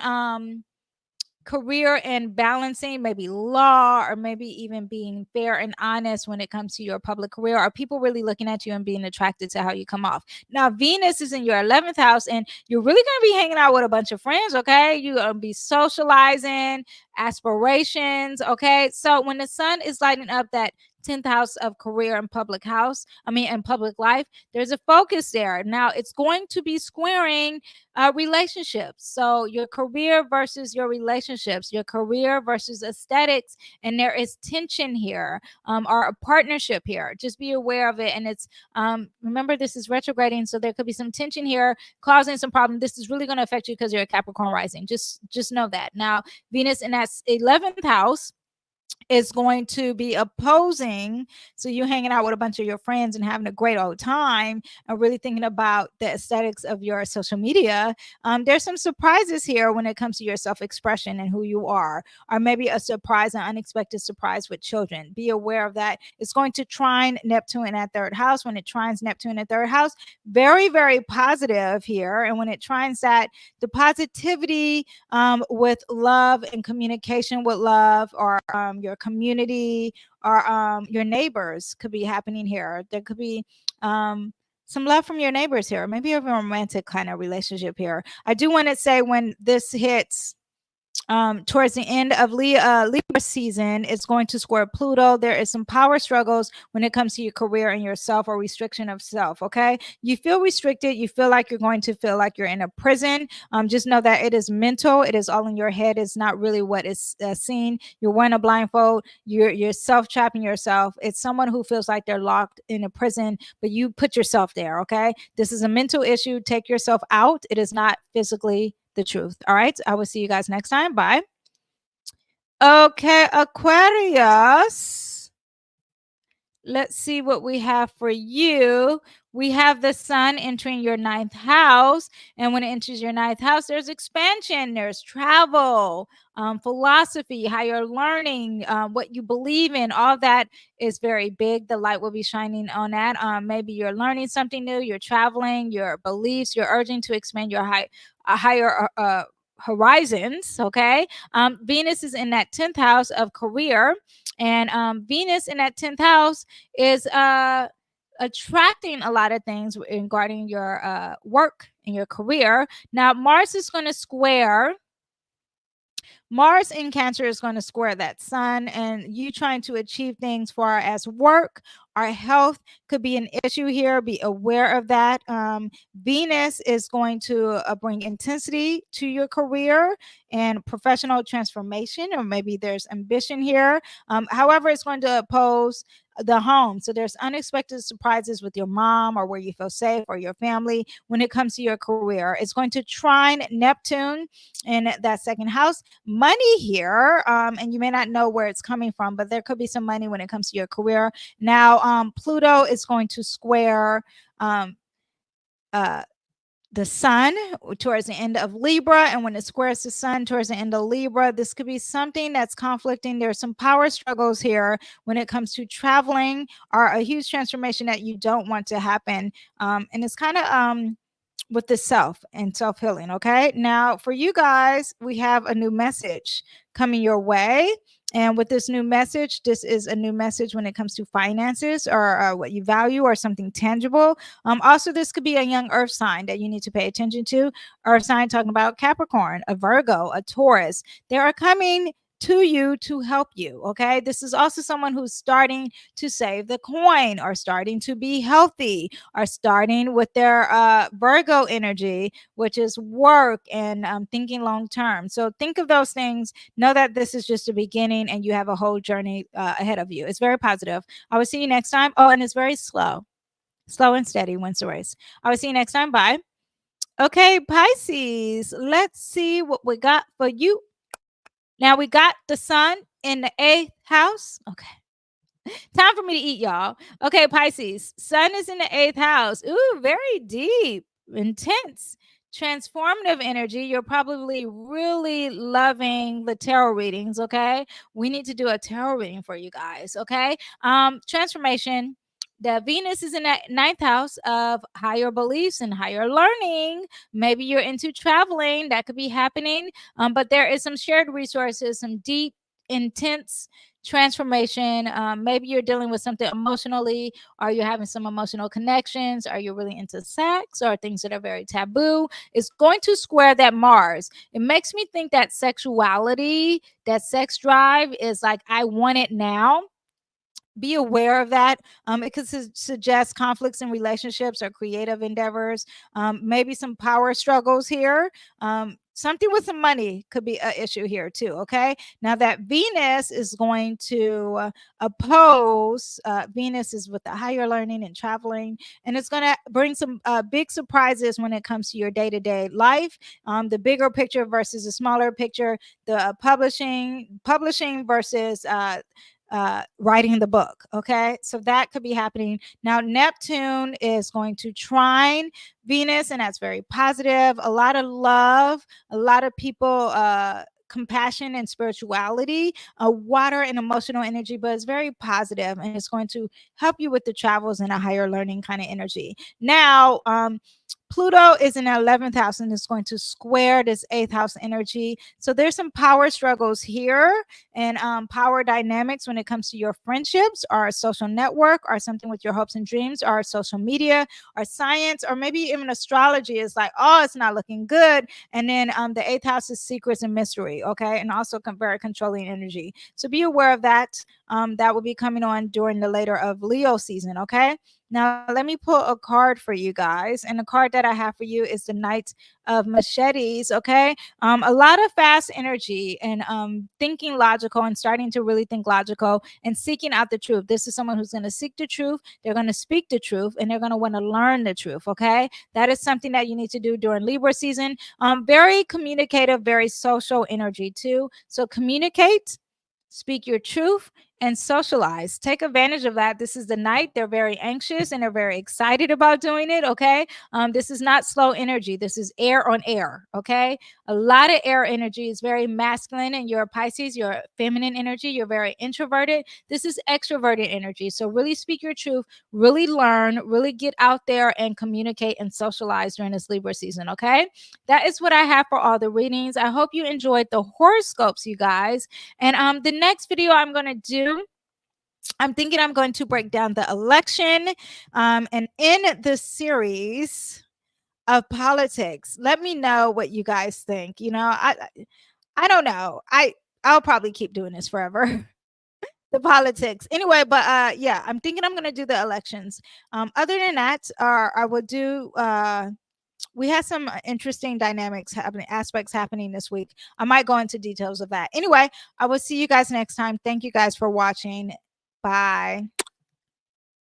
[SPEAKER 1] career and balancing, maybe law, or maybe even being fair and honest when it comes to your public career. Are people really looking at you and being attracted to how you come off? Now, Venus is in your 11th house, and you're really going to be hanging out with a bunch of friends, okay? You're going to be socializing, aspirations, okay? So when the Sun is lighting up that 10th house of career and public and public life, there's a focus there. Now it's going to be squaring relationships. So your career versus your relationships, your career versus aesthetics, and there is tension here, or a partnership here. Just be aware of it. And it's remember, this is retrograding, so there could be some tension here causing some problem. This is really going to affect you because you're a Capricorn rising. Just know that. Now Venus in that 11th house is going to be opposing. So you hanging out with a bunch of your friends and having a great old time and really thinking about the aesthetics of your social media. There's some surprises here when it comes to your self-expression and who you are, or maybe a surprise, an unexpected surprise with children. Be aware of that. It's going to trine Neptune in that 3rd house. When it trines Neptune in the 3rd house, very, very positive here. And when it trines that, the positivity with love and communication with love, or your community, or your neighbors could be happening here. There could be some love from your neighbors here, maybe a romantic kind of relationship here. I do want to say, when this hits towards the end of Libra season, it's going to square Pluto. There is some power struggles when it comes to your career and yourself, or restriction of self. Okay, you feel restricted. You feel like you're going to feel like you're in a prison. Just know that it is mental. It is all in your head. It's not really what is seen. You're wearing a blindfold. You're self-trapping yourself. It's someone who feels like they're locked in a prison, but you put yourself there. Okay, this is a mental issue. Take yourself out. It is not physically the truth. All right, I will see you guys next time. Bye. Okay, Aquarius, let's see what we have for you. We have the Sun entering your 9th house, and when it enters your 9th house, there's expansion, there's travel, philosophy, higher learning, what you believe in. All that is very big. The light will be shining on that. Maybe you're learning something new, you're traveling, your beliefs, you're urging to expand your higher horizons. Okay, Venus is in that 10th house of career, and Venus in that 10th house is attracting a lot of things regarding your work and your career. Now Mars is going to square, Mars in Cancer is going to square that Sun, and you trying to achieve things far as work or health could be an issue here. Be aware of that. Venus is going to bring intensity to your career and professional transformation, or maybe there's ambition here. However, it's going to oppose the home. So there's unexpected surprises with your mom, or where you feel safe, or your family when it comes to your career. It's going to trine Neptune in that 2nd house. Money here, and you may not know where it's coming from, but there could be some money when it comes to your career. Now Pluto is going to square the Sun towards the end of Libra, and when it squares the Sun towards the end of Libra, this could be something that's conflicting. There's some power struggles here when it comes to traveling, or a huge transformation that you don't want to happen, and it's kind of with the self and self-healing. Okay, now for you guys, we have a new message coming your way, And with this new message, this is a new message when it comes to finances or what you value or something tangible. Also, this could be a young earth sign that you need to pay attention to. Earth sign talking about Capricorn, a Virgo, a Taurus. They are coming to you to help you. Okay. This is also someone who's starting to save the coin or starting to be healthy or starting with their Virgo energy, which is work and thinking long term. So think of those things. Know that this is just a beginning and you have a whole journey ahead of you. It's very positive. I will see you next time. Oh, and it's very slow. Slow and steady wins the race. I will see you next time. Bye. Okay, Pisces, let's see what we got for you. Now we got the sun in the 8th house. Okay. Time for me to eat, y'all. Okay, Pisces. Sun is in the 8th house. Ooh, very deep, intense, transformative energy. You're probably really loving the tarot readings. Okay. We need to do a tarot reading for you guys. Okay. Transformation. The Venus is in the 9th house of higher beliefs and higher learning. Maybe you're into traveling. That could be happening. But there is some shared resources, some deep, intense transformation. Maybe you're dealing with something emotionally. Are you having some emotional connections? Are you really into sex or things that are very taboo? It's going to square that Mars. It makes me think that sexuality, that sex drive is like, I want it now. Be aware of that. It could suggest conflicts in relationships or creative endeavors. Maybe some power struggles here. Something with some money could be an issue here too. Okay. Now that Venus is going to oppose, Venus is with the higher learning and traveling, and it's going to bring some big surprises when it comes to your day to day life. The bigger picture versus the smaller picture, the publishing versus writing the book. Okay. So that could be happening. Now, Neptune is going to trine Venus, and that's very positive. A lot of love, a lot of people, compassion and spirituality, water and emotional energy, but it's very positive and it's going to help you with the travels and a higher learning kind of energy. Now, Pluto is in the 11th house and it's going to square this 8th house energy. So there's some power struggles here and power dynamics when it comes to your friendships or a social network or something with your hopes and dreams or social media or science or maybe even astrology is like, oh, it's not looking good. And then the 8th house is secrets and mystery. Okay. And also very controlling energy. So be aware of that. That will be coming on during the later of Leo season. Okay. Now, let me pull a card for you guys. And the card that I have for you is the Knight of Machetes. Okay. A lot of fast energy and thinking logical and starting to really think logical and seeking out the truth. This is someone who's going to seek the truth. They're going to speak the truth and they're going to want to learn the truth. Okay. That is something that you need to do during Libra season. Very communicative, very social energy too. So communicate, speak your truth, and socialize. Take advantage of that. This is the night. They're very anxious and they're very excited about doing it. Okay. This is not slow energy. This is air on air. Okay. A lot of air energy is very masculine, and you're a Pisces, you're feminine energy. You're very introverted. This is extroverted energy. So really speak your truth, really learn, really get out there and communicate and socialize during this Libra season. Okay. That is what I have for all the readings. I hope you enjoyed the horoscopes, you guys. And the next video I'm going to do, I'm thinking I'm going to break down the election. And in the series of politics, let me know what you guys think. You know, I don't know. I'll probably keep doing this forever. The politics. Anyway, but yeah, I'm thinking I'm gonna do the elections. Other than that, I would do we had some interesting dynamics happening, aspects happening this week. I might go into details of that. Anyway, I will see you guys next time. Thank you guys for watching. Bye.